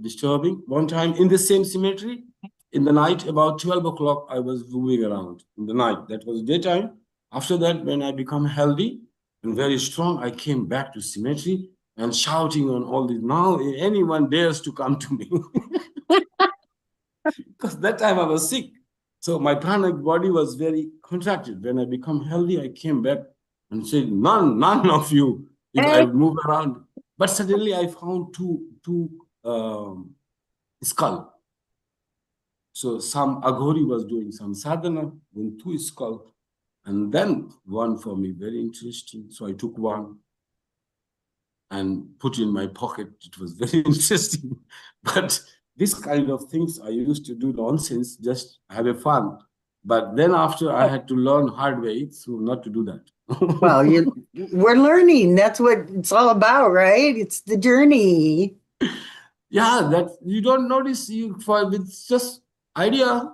A: Disturbing. One time in the same cemetery, in the night, about 12 o'clock, I was moving around in the night. That was daytime. After that, when I become healthy and very strong, I came back to cemetery and shouting on all this. Now anyone dares to come to me. Because that time I was sick. So my pranic body was very contracted. When I become healthy, I came back and said, none of you, if I move around. But suddenly I found two skull. So some Aghori was doing some sadhana with two skull. And then one for me, very interesting. So I took one and put in my pocket. It was very interesting. But this kind of things I used to do nonsense, just have a fun. But then after I had to learn hard way, so not to do that.
B: Well, we're learning. That's what it's all about, right? It's the journey.
A: Yeah, that you don't notice with just idea,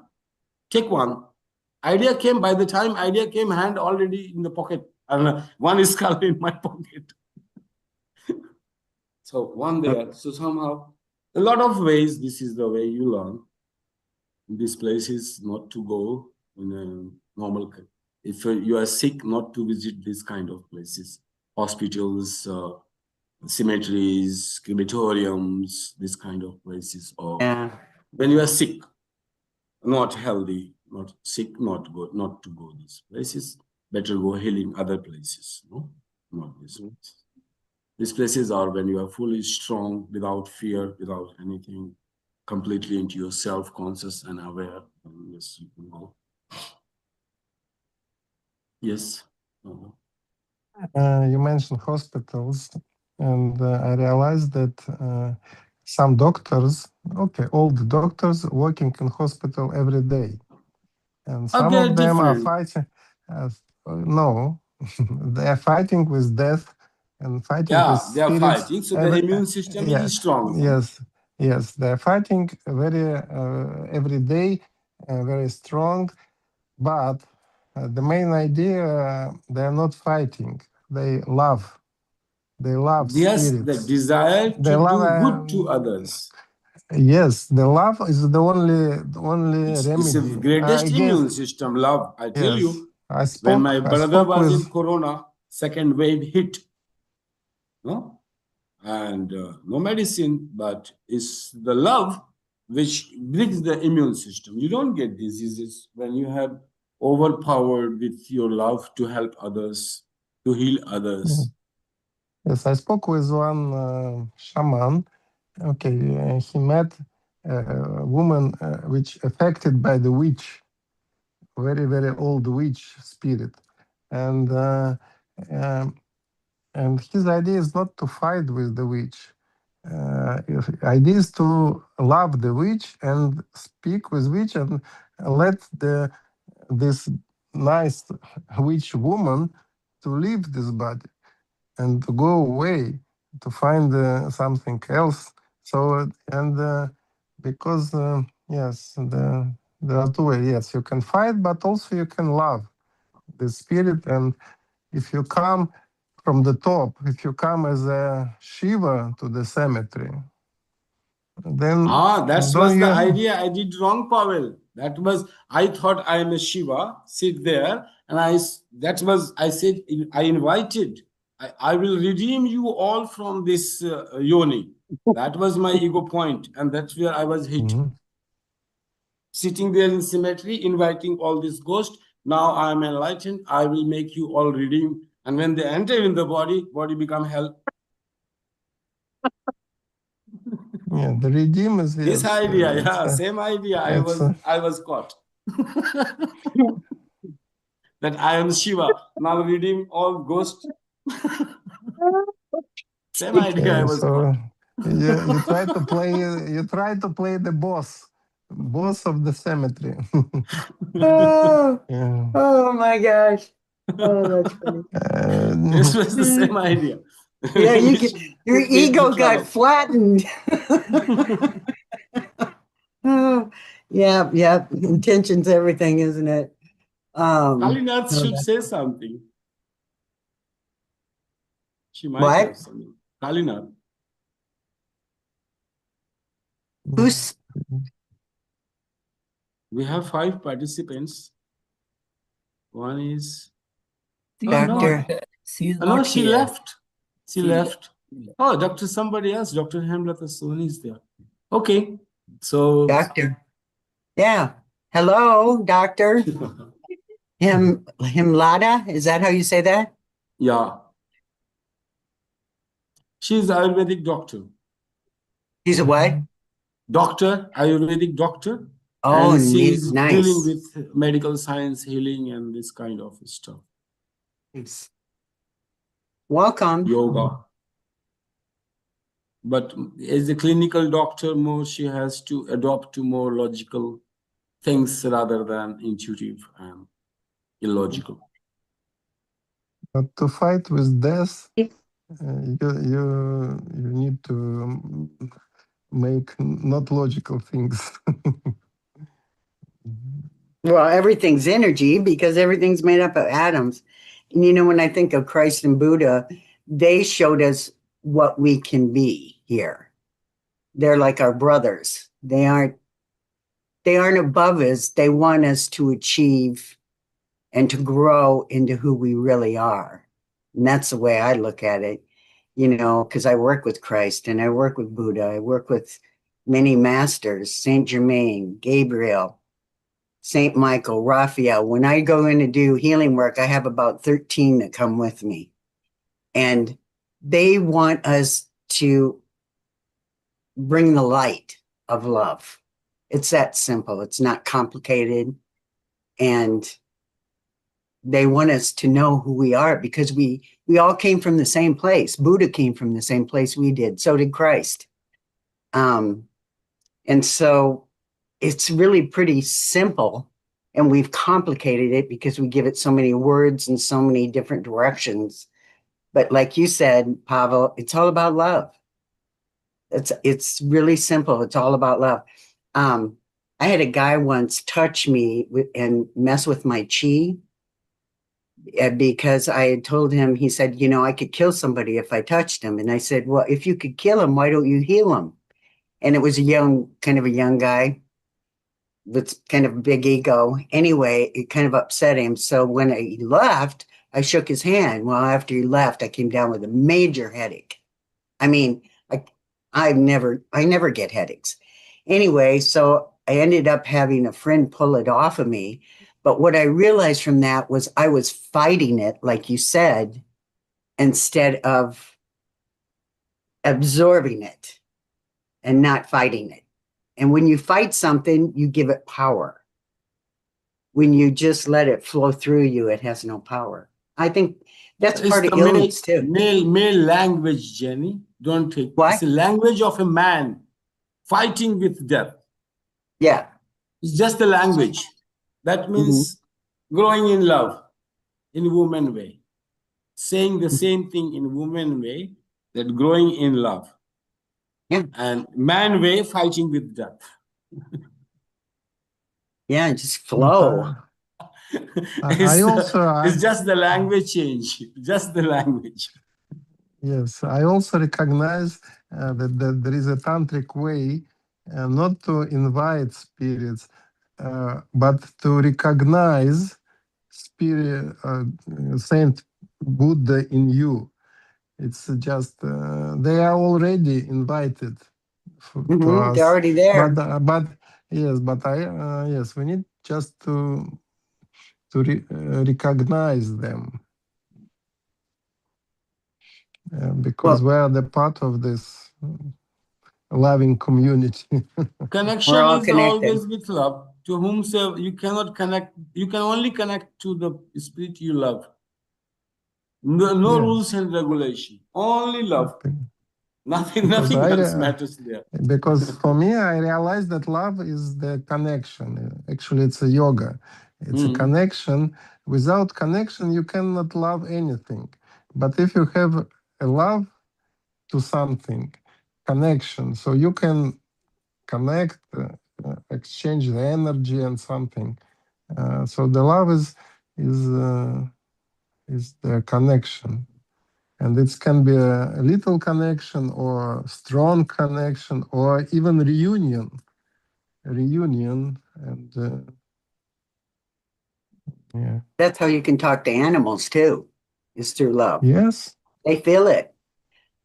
A: take one. Idea came, by the time idea came, hand already in the pocket. And one is skull in my pocket. So one there. So somehow, a lot of ways, this is the way you learn. This place is not to go in a normal. If you are sick, not to visit this kind of places, hospitals, cemeteries, crematoriums, this kind of places. Or when you are sick, not healthy, not sick, not to go these places. Better go healing other places. No, not this place. These places are when you are fully strong, without fear, without anything, completely into yourself, conscious and aware. And yes, you can go. Yes.
C: You mentioned hospitals, and I realized that some doctors, old doctors, working in hospital every day, and some of them are fighting. No, they are fighting with death and fighting with spirits.
A: They are fighting, so the immune system is strong.
C: Yes, they are fighting very every day, very strong. But the main idea, they are not fighting. They love. They love
A: yes,
C: spirits.
A: The desire to do good to others.
C: Yes, the love is the only remedy.
A: It's the greatest immune system, love. I tell you, when my brother was in Corona, second wave hit, no? And no medicine, but it's the love which brings the immune system. You don't get diseases when you have overpowered with your love to help others, to heal others.
C: Yes, I spoke with one shaman. Okay, he met a woman which affected by the witch, very, very old witch spirit. And his idea is not to fight with the witch. Idea is to love the witch and speak with witch and let this nice witch woman to leave this body and to go away to find something else. So because yes, there are two ways. Yes, you can fight, but also you can love the spirit. And if you come from the top, if you come as a Shiva to the cemetery, then
A: that was the idea I did wrong, Pavel. That was, I thought I am a Shiva, sit there, and I said, I invited, I will redeem you all from this yoni. That was my ego point, and that's where I was hit.
C: Mhm.
A: Sitting there in symmetry, inviting all these ghosts. Now I am enlightened. I will make you all redeem. And when they enter in the body become hell.
C: Yeah, the redeem is
A: This
C: yes.
A: idea,
C: It's
A: yeah, same idea.
C: it's
A: I was caught. That I am Shiva. Now redeem all ghosts. Same idea. I
C: okay.
A: was caught.
C: So you try to play the boss of the cemetery.
B: Oh,
C: Yeah.
B: oh my gosh. Oh, that's funny.
A: This
C: Uh,
A: was the same idea.
B: Yeah,
A: Which
B: your
A: would make me
B: ego got
A: trouble.
B: flattened. Oh, yeah, yeah. Intention's everything, isn't it?
A: Kalinath
B: Oh,
A: should say something. She might have
B: what?
A: something. Kalinath.
B: Who's
A: We have 5 participants. One is
B: doctor?
E: She's
A: no,
E: not
A: she
E: here.
A: left. She
E: She
A: left. Oh, Dr. somebody else. Dr. Hemlata Soni is there. Okay. So
B: Doctor. Yeah. Hello, doctor. Himlada? Is that how you say that?
A: yeah. She's Ayurvedic doctor.
B: He's a what?
A: Ayurvedic doctor.
B: Oh,
A: And she's dealing
B: nice.
A: with medical science, healing, and this kind of stuff.
B: Nice. Welcome.
A: Yoga. But as a clinical doctor, more she has to adopt to more logical things rather than intuitive and illogical.
C: but to fight with death, you need to make not logical things.
B: Well, everything's energy because everything's made up of atoms. And when I think of Christ and Buddha, they showed us what we can be here. They're like our brothers. They aren't above us. They want us to achieve and to grow into who we really are. And that's the way I look at it, because I work with Christ and I work with Buddha. I work with many masters, Saint Germain, Gabriel, Saint Michael, Raphael. When I go in to do healing work, I have about 13 that come with me. And they want us to bring the light of love. It's that simple. It's not complicated. And they want us to know who we are because we all came from the same place. Buddha came from the same place we did. So did Christ. And so it's really pretty simple. And we've complicated it because we give it so many words and so many different directions. But like you said, Pavel, it's all about love. It's really simple. It's all about love. I had a guy once touch me and mess with my chi because I had told him, he said, I could kill somebody if I touched him. And I said, well, if you could kill him, why don't you heal him? And it was kind of a young guy with kind of a big ego. Anyway, it kind of upset him. So when he left, I shook his hand. Well, after he left, I came down with a major headache. I mean, I never get headaches. Anyway, so I ended up having a friend pull it off of me. But what I realized from that was I was fighting it, like you said, instead of absorbing it and not fighting it. And when you fight something, you give it power. When you just let it flow through you, it has no power. I think that's part of illness too.
A: Male language, Jenny. Don't take
B: What?
A: It's the language of a man fighting with death.
B: Yeah.
A: It's just the language. That means growing in love in woman way. Saying the same thing in woman way, that growing in love.
B: Yeah.
A: And man way, fighting with death.
B: Yeah, just flow.
A: It's just the language change. Just the language.
C: Yes, I also recognize that there is a tantric way not to invite spirits, but to recognize spirit, Saint Buddha in you, it's just they are already invited to
B: They're
C: us.
B: already there.
C: But yes, but yes, we need just to recognize them because
B: Well,
C: we are the part of this loving community.
B: we're
A: Connection
B: all
A: is
B: connected.
A: always with love. To whomsoever you cannot connect, you can only connect to the spirit you love. No
C: Yeah.
A: rules and regulation, only love. Nothing,
C: Because
A: nothing else matters there.
C: because for me, I realized that love is the connection. Actually, it's a yoga. It's a
A: Mm.
C: connection. Without connection, you cannot love anything. But if you have a love to something, connection, so you can connect, exchange the energy and something. So the love is the connection. And it can be a little connection or strong connection or even reunion. And yeah.
B: That's how you can talk to animals too, is through love.
C: Yes.
B: They feel it.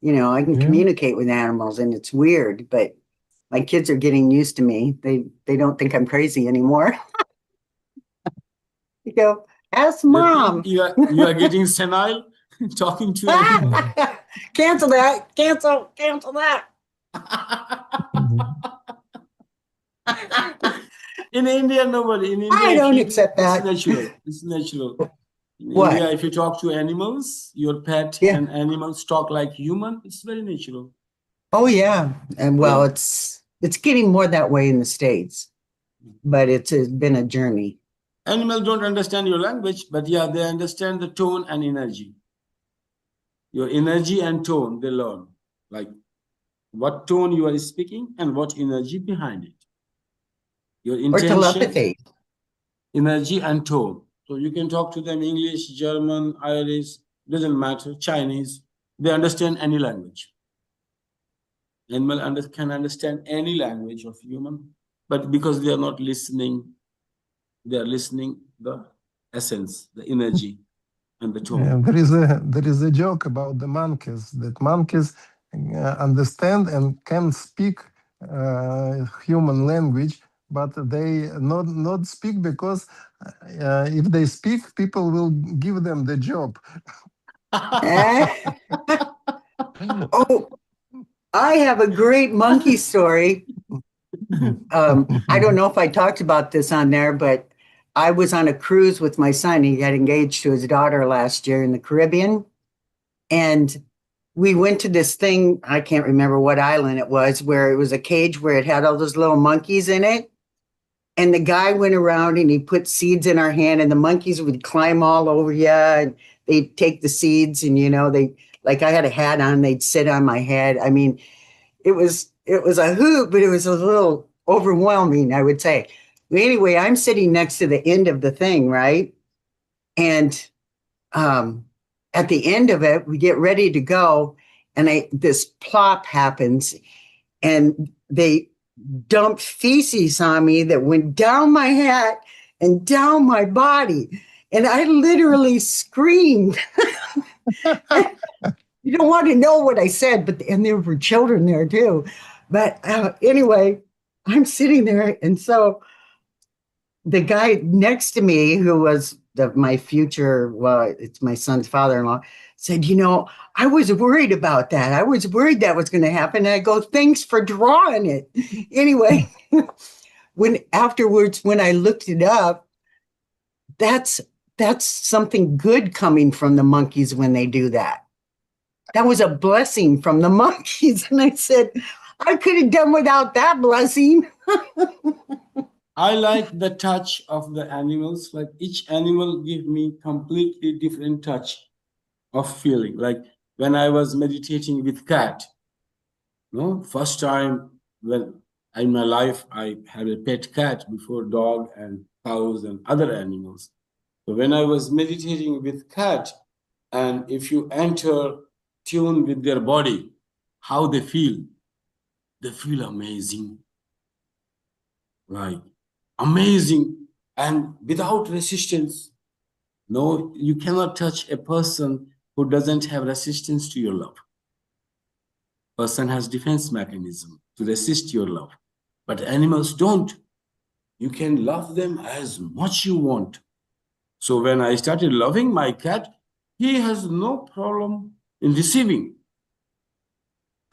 B: You know, I can
C: Yeah.
B: communicate with animals and it's weird, but my kids are getting used to me. They don't think I'm crazy anymore. You go, ask
A: They think
B: mom.
A: you are getting senile, talking to animals.
B: Cancel that. Cancel that.
C: Mhm.
A: In India, nobody. In India,
B: I don't accept
A: it's
B: that.
A: natural. It's natural. In
B: What?
A: India, if you talk to animals, your pet
B: Yeah.
A: and animals talk like human, it's very natural.
B: Oh yeah. And well,
A: Yeah.
B: it's getting more that way in the States, but it's been a journey.
A: Animals don't understand your language, but yeah, they understand the tone and energy. Your energy and tone, they learn. Like what tone you are speaking and what energy behind it. Your
B: Or
A: intention,
B: telepathy.
A: energy, and tone. So you can talk to them English, German, Irish, doesn't matter, Chinese. They understand any language. Animal can understand any language of human, but because they are not listening, they are listening the essence, the energy, and the tone.
C: There is a joke about the monkeys that monkeys understand and can speak human language, but they not speak because if they speak, people will give them the job.
B: Eh? Oh, I have a great monkey story. I don't know if I talked about this on there, but I was on a cruise with my son. He got engaged to his daughter last year in the Caribbean. And we went to this thing, I can't remember what island it was, where it was a cage where it had all those little monkeys in it. And the guy went around and he put seeds in our hand, and the monkeys would climb all over you and they'd take the seeds, and like I had a hat on, they'd sit on my head. I mean, it was a hoot, but it was a little overwhelming, I would say. Anyway, I'm sitting next to the end of the thing, right? And at the end of it, we get ready to go, and this plop happens, and they dumped feces on me that went down my hat and down my body, and I literally screamed. You don't want to know what I said, and there were children there too. But anyway, I'm sitting there, and so the guy next to me, who was my future, well, it's my son's father-in-law, said, I was worried about that. I was worried that was going to happen. And I go, thanks for drawing it. Anyway, when I looked it up, that's something good coming from the monkeys when they do that. That was a blessing from the monkeys. And I said, I could have done without that blessing.
A: I like the touch of the animals. Like each animal give me completely different touch of feeling. Like when I was meditating with cat, first time when in my life I had a pet cat before dog and cows and other animals. So when I was meditating with cat, and if you enter tune with their body, how they feel amazing. Right. amazing, and without resistance. No, you cannot touch a person who doesn't have resistance to your love. Person has defense mechanism to resist your love, but animals don't. You can love them as much you want. So when I started loving my cat, he has no problem in receiving.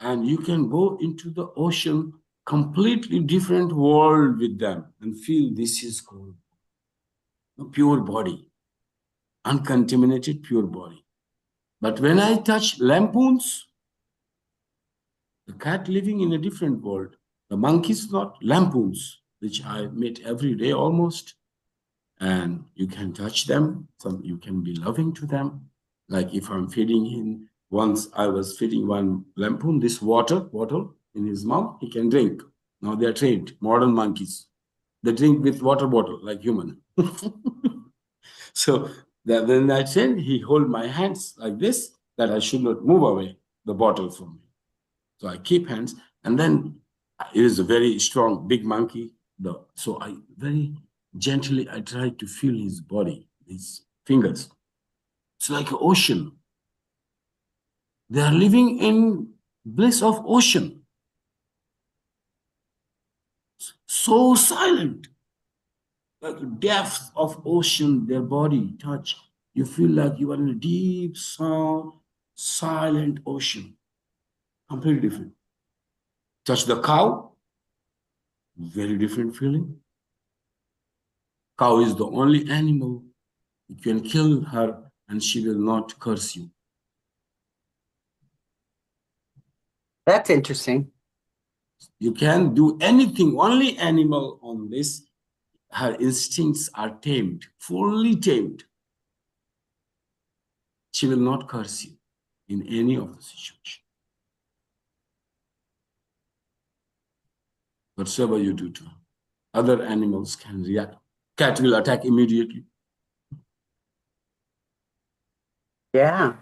A: And you can go into the ocean, completely different world with them, and feel this is called a pure body, uncontaminated pure body. But when I touch lampoons, the cat living in a different world, the monkeys not, lampoons, which I meet every day almost, and you can touch them, you can be loving to them. Like if I'm feeding him, once I was feeding one lampoon, this water bottle in his mouth, he can drink. Now they're trained, modern monkeys. They drink with water bottle like human. So that when I trained, he hold my hands like this, that I should not move away the bottle from me. So I keep hands, and then it is a very strong, big monkey. So I very gently, I try to feel his body, his fingers. It's like an ocean. They are living in bliss of ocean. So silent, like the depth of ocean, their body touch. You feel like you are in a deep, sound, silent ocean. Completely different. Touch the cow, very different feeling. Cow is the only animal you can kill her and she will not curse you.
B: That's interesting.
A: You can do anything, only animal on this, her instincts are tamed, fully tamed. She will not curse you in any of the situation. Whatsoever you do to her. Other animals can react. Cat will attack immediately.
B: Yeah.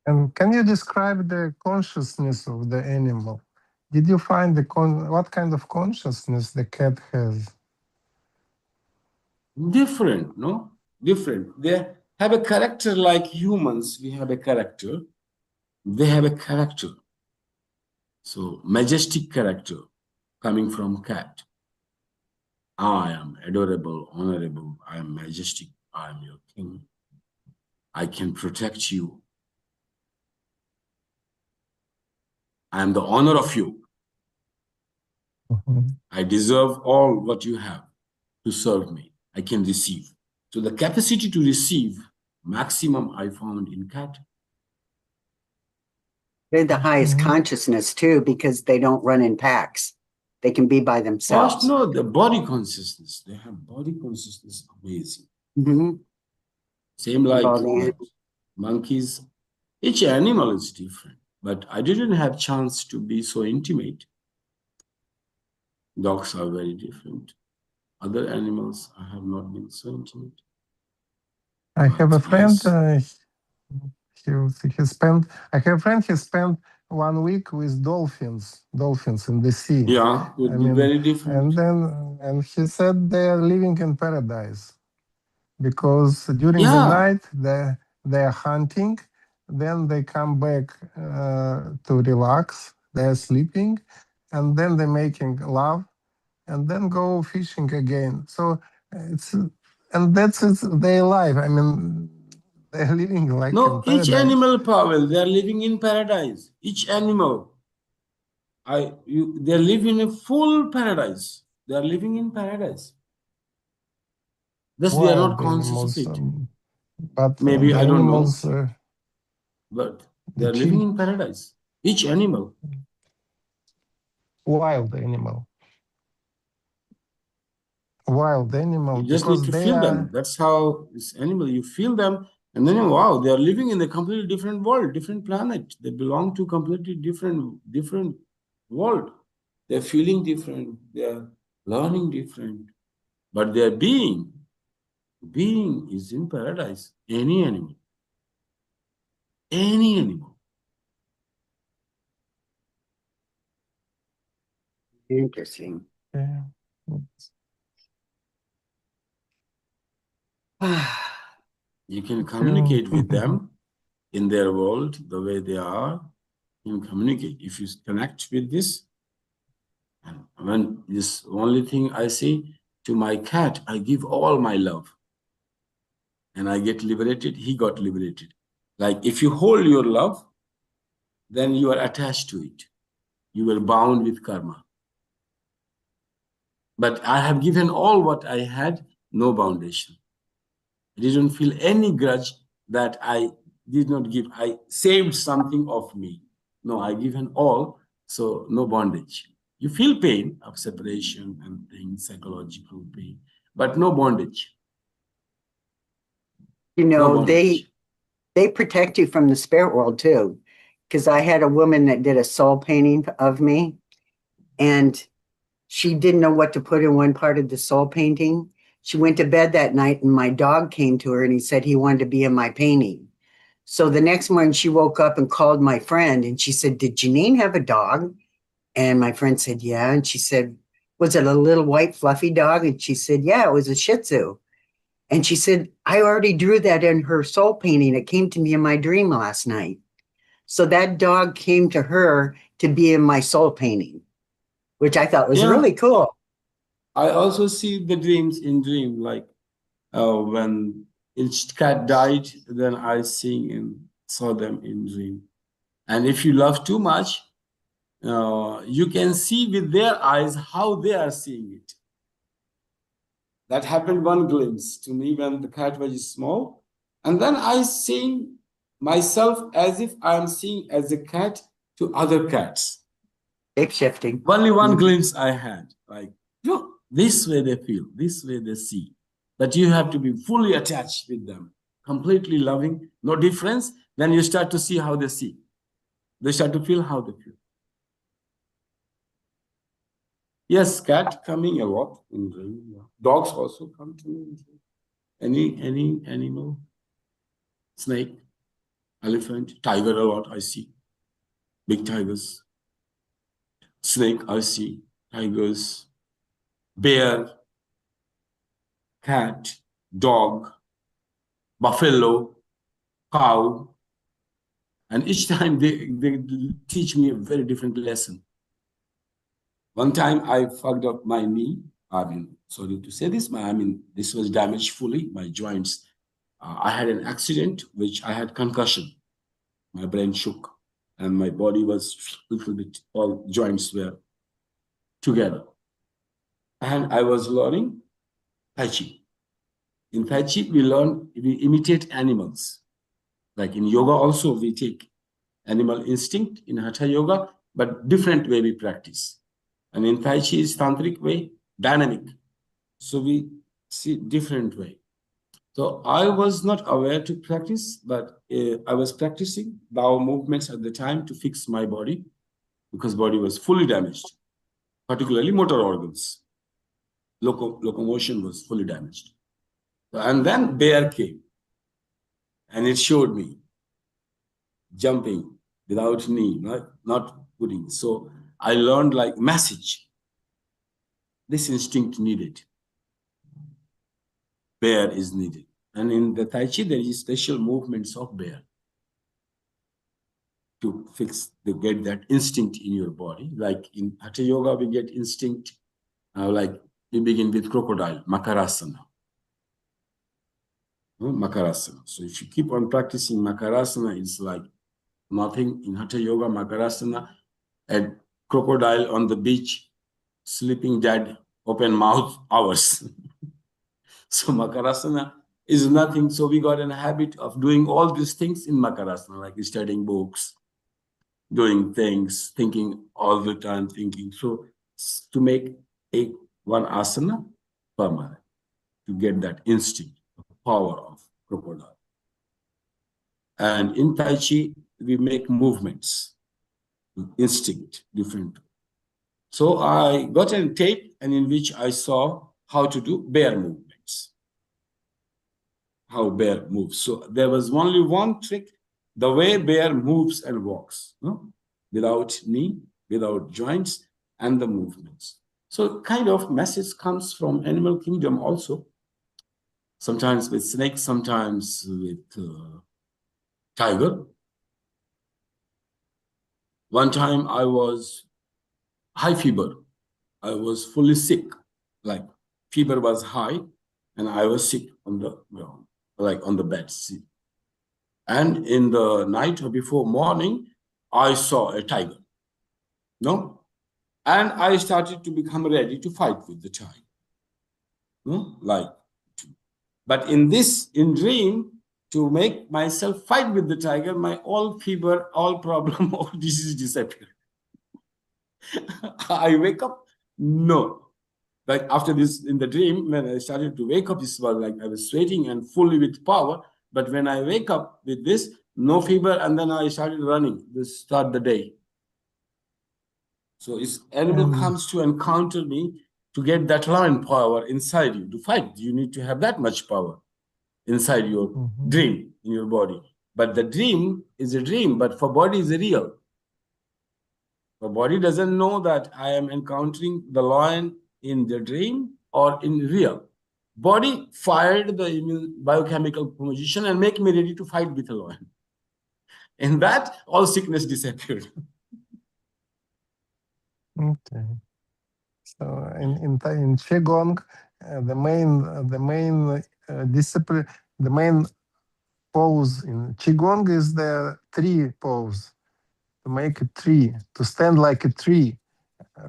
C: And can you describe the consciousness of the animal? Did you find what kind of consciousness the cat has?
A: Different, no? Different. They have a character like humans. We have a character. They have a character. So majestic character coming from cat. I am adorable, honorable. I am majestic. I am your king. I can protect you. I am the honor of you.
C: Mhm.
A: I deserve all what you have to serve me. I can receive. So the capacity to receive, maximum I found in cat.
B: They're the highest
C: Mhm.
B: consciousness too, because they don't run in packs. They can be by
A: First,
B: themselves.
A: no, the body consciousness. They have body consciousness, amazing.
B: Mhm.
A: Same like
B: Body.
A: monkeys. Each animal is different, but I didn't have chance to be so intimate. Dogs are very different. Other animals, I have not been so intimate.
C: I have
A: But
C: a friend.
A: yes,
C: He spent. I have a friend. He spent 1 week with dolphins in the sea.
A: yeah,
C: I
A: would be
C: mean,
A: very different.
C: and he said they are living in paradise because during the
A: Yeah,
C: night they are hunting, then they come back to relax. They are sleeping, and then they're making love, and then go fishing again. So it's and that's their life. I mean, they're living like in
A: no, each
C: paradise.
A: animal, Pavel, they are living in paradise. Each animal, they live in a full paradise. They are living in paradise. Thus, we are not
C: Wild
A: conscious of
C: animals,
A: it.
C: but
A: Maybe
C: the
A: I don't know,
C: animals,
A: but they
C: the
A: are living
C: chill,
A: in paradise. Each animal.
C: wild animal, wild animal,
A: You just need
C: because
A: to
C: they
A: feel them.
C: are
A: That's how this animal, you feel them, and then wow, they are living in a completely different world, different planet. They belong to completely different world. They're feeling different, they're learning different, but their being is in paradise. Any animal. Any animal.
B: Interesting.
C: yeah.
A: You can communicate with them in their world, the way they are. You can communicate. If you connect with this, and when this only thing I say to my cat, I give all my love. And I get liberated, he got liberated. Like if you hold your love, then you are attached to it. You are bound with karma. But I have given all what I had, no foundation. I didn't feel any grudge that I did not give. I saved something of me. No, I given all, so no bondage. You feel pain of separation and things, psychological pain, but no bondage.
B: You
A: No
B: know,
A: bondage.
B: they protect you from the spirit world too. Because I had a woman that did a soul painting of me, and she didn't know what to put in one part of the soul painting. She went to bed that night, and my dog came to her and he said he wanted to be in my painting. So the next morning she woke up and called my friend, and she said, "Did Janine have a dog?" And my friend said, "Yeah." And she said, "Was it a little white fluffy dog?" And she said, "Yeah, it was a Shih Tzu." And she said, "I already drew that in her soul painting. It came to me in my dream last night." So that dog came to her to be in my soul painting, which I thought was
A: Yeah.
B: really cool.
A: I also see the dreams in dream, like when each cat died, then I sing and saw them in dream. And if you love too much, you can see with their eyes how they are seeing it. That happened one glimpse to me when the cat was small. And then I sing myself as if I'm seeing as a cat to other cats.
B: Shape shifting.
A: Only one glimpse I had, like, look, this way they feel, this way they see. But you have to be fully attached with them, completely loving, no difference. Then you start to see how they see. They start to feel how they feel. Yes, cat coming a lot in dream. Dogs also come to me in dream. Any animal, snake, elephant, tiger a lot I see. Big tigers. Snake I see. Tigers, bear, cat, dog, buffalo, cow. And each time they teach me a very different lesson. One time I fucked up my knee. I mean, sorry to say this, this was damaged fully, my joints. I had an accident, which I had concussion. My brain shook and my body was a little bit, all joints were together. And I was learning Tai Chi. In Tai Chi, we imitate animals. Like in yoga also, we take animal instinct in Hatha Yoga, but different way we practice. And in Tai Chi is tantric way, dynamic. So we see different way. So I was not aware to practice, but I was practicing Dao movements at the time to fix my body because body was fully damaged, particularly motor organs. Locomotion was fully damaged. And then bear came and it showed me jumping without knee, not putting. So I learned like message. This instinct needed. Bear is needed. And in the Tai Chi, there is special movements of bear to get that instinct in your body. Like in Hatha Yoga, we get instinct, like we begin with crocodile, Makarasana. Makarasana. So if you keep on practicing Makarasana, it's like nothing in Hatha Yoga, Makarasana, a crocodile on the beach, sleeping dead, open mouth, hours. So Makarasana is nothing. So we got in a habit of doing all these things in Makarasana, like studying books, doing things, thinking all the time, thinking. So to make one asana permanent, to get that instinct, the power of crocodile. And in Tai Chi, we make movements, instinct, different. So I got a tape and in which I saw how to do bear movements, how bear moves. So there was only one trick, the way bear moves and walks, no? Without knee, without joints, and the movements. So kind of message comes from animal kingdom also. sometimes with snake, sometimes with tiger. One time I was high fever. I was fully sick, like fever was high, and I was sick on the ground, like on the bed. And in the night or before morning, I saw a tiger. No? And I started to become ready to fight with the tiger. No? Like, but in dream, to make myself fight with the tiger, my all fever, all problem, all disease disappeared. I wake up, no. Like after this, in the dream, when I started to wake up, this was like I was sweating and fully with power. But when I wake up with this, no fever, and then I started running to start the day. So if animal comes to encounter me, to get that lion power inside you to fight, you need to have that much power inside your dream, in your body. But the dream is a dream, but for body is a real. The body doesn't know that I am encountering the lion in the dream or in real. Body fired the biochemical position and make me ready to fight with a lion. In that, all sickness disappeared.
C: Okay. So in Qigong, the main discipline, the main pose in Qigong is the tree pose. To make a tree, to stand like a tree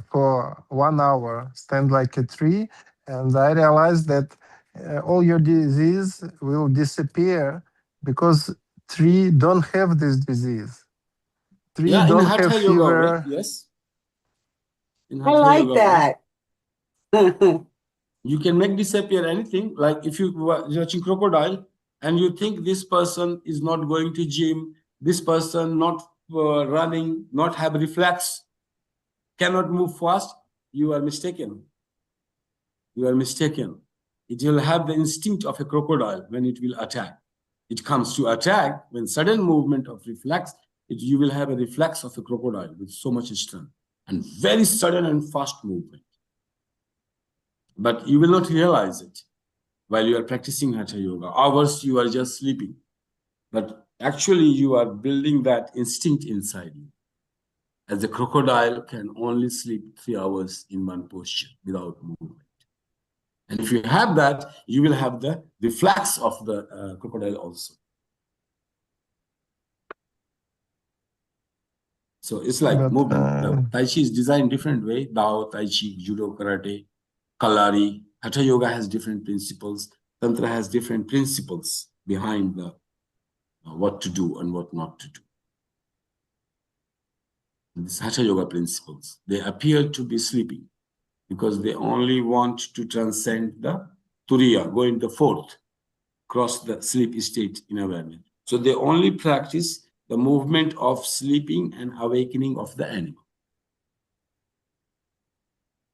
C: for 1 hour, stand like a tree, and I realized that all your disease will disappear because tree don't have this disease. Tree
A: Yeah, in
C: don't have
A: Hatha Yoga way,
C: fever.
A: yes. In
B: I
A: Hatha
B: like
A: Yoga way,
B: that.
A: you can make disappear anything. Like if you were watching crocodile and you think this person is not going to gym, this person not running, not have reflex, cannot move fast, you are mistaken. You are mistaken. It will have the instinct of a crocodile when it will attack. It comes to attack when sudden movement of reflex, you will have a reflex of a crocodile with so much strength and very sudden and fast movement. But you will not realize it while you are practicing Hatha Yoga. Hours you are just sleeping. But actually you are building that instinct inside you. As a crocodile can only sleep 3 hours in one posture without movement. And if you have that, you will have the reflex of the crocodile also. So it's like
C: But
A: movement. The Tai Chi is designed different way. Dao, Tai Chi, Judo, Karate, Kalari. Hatha Yoga has different principles. Tantra has different principles behind the what to do and what not to do. These Hatha Yoga principles, they appear to be sleeping because they only want to transcend the Turiya, go into the fourth, cross the sleep state in awareness. So they only practice the movement of sleeping and awakening of the animal.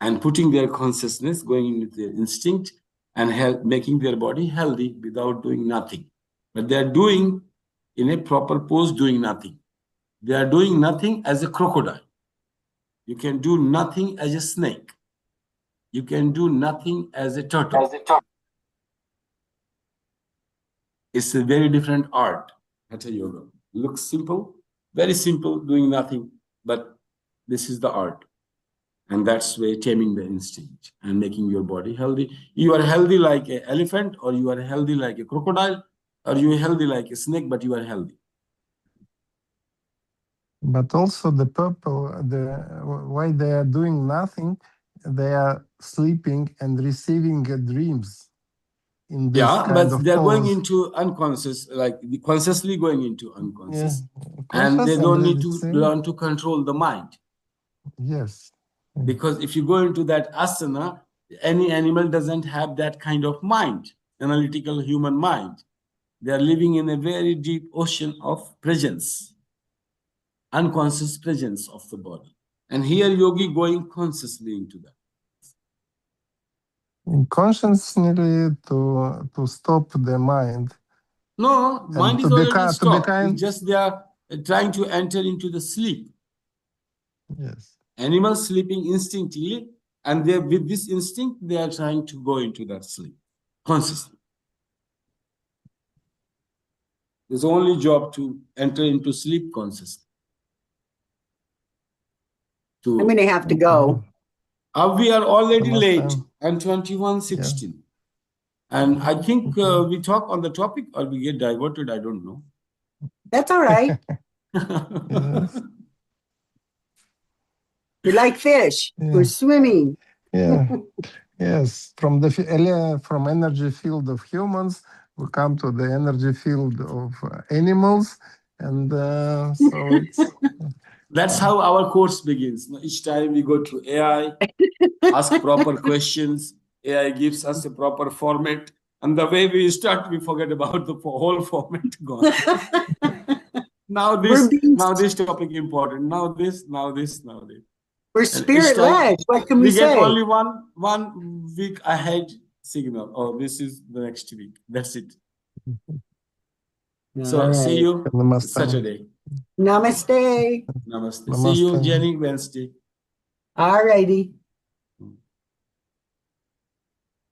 A: And putting their consciousness, going into their instinct and making their body healthy without doing nothing. But they are doing in a proper pose, doing nothing. They are doing nothing as a crocodile. You can do nothing as a snake. You can do nothing as a turtle. It's a very different art, Hatha Yoga. Looks simple, very simple, doing nothing, but this is the art. And that's where taming the instinct and making your body healthy. You are healthy like an elephant, or you are healthy like a crocodile, or you are healthy like a snake, but you are healthy.
C: But also the purple, why they are doing nothing, they are sleeping and receiving dreams in this
A: Yeah,
C: kind
A: but
C: of
A: they're going
C: pose.
A: into unconscious, like consciously going into
C: Yeah,
A: unconscious. And
C: conscious
A: they
C: and
A: don't need to
C: receiving.
A: learn to control the mind.
C: Yes.
A: Because if you go into that asana, any animal doesn't have that kind of mind, analytical human mind. They are living in a very deep ocean of presence, unconscious presence of the body. And here yogi going consciously into that.
C: Consciously to stop the mind.
A: No, mind
C: And
A: is already
C: to be
A: stopped. It's
C: kind.
A: just they are trying to enter into the sleep.
C: Yes.
A: Animals sleeping instinctively, and they with this instinct, they are trying to go into that sleep consciously. It's only job to enter into sleep consciousness.
B: I'm gonna have to go.
A: We are already
C: Almost
A: late
C: time.
A: and 21:16. And I think we talk on the topic or we get diverted, I don't know.
B: That's all right.
C: Yes.
B: We like fish.
C: Yeah.
B: We're swimming.
C: Yeah. Yes. From the from energy field of humans, we come to the energy field of animals, and so it's
A: That's how our course begins. Each time we go to AI, ask proper questions, AI gives us a proper format. And the way we start, we forget about the whole format gone. Now
B: We're
A: this topic important. Now this.
B: we're
A: And each
B: spirit
A: time
B: led. What can we
A: we get
B: say?
A: only one week ahead signal. Oh, this is the next week. That's it. So
B: All
A: see
B: right.
A: you
C: Namaste.
A: Saturday.
B: Namaste.
A: Namaste. See
C: Namaste.
A: you Jenny Wednesday.
B: All righty.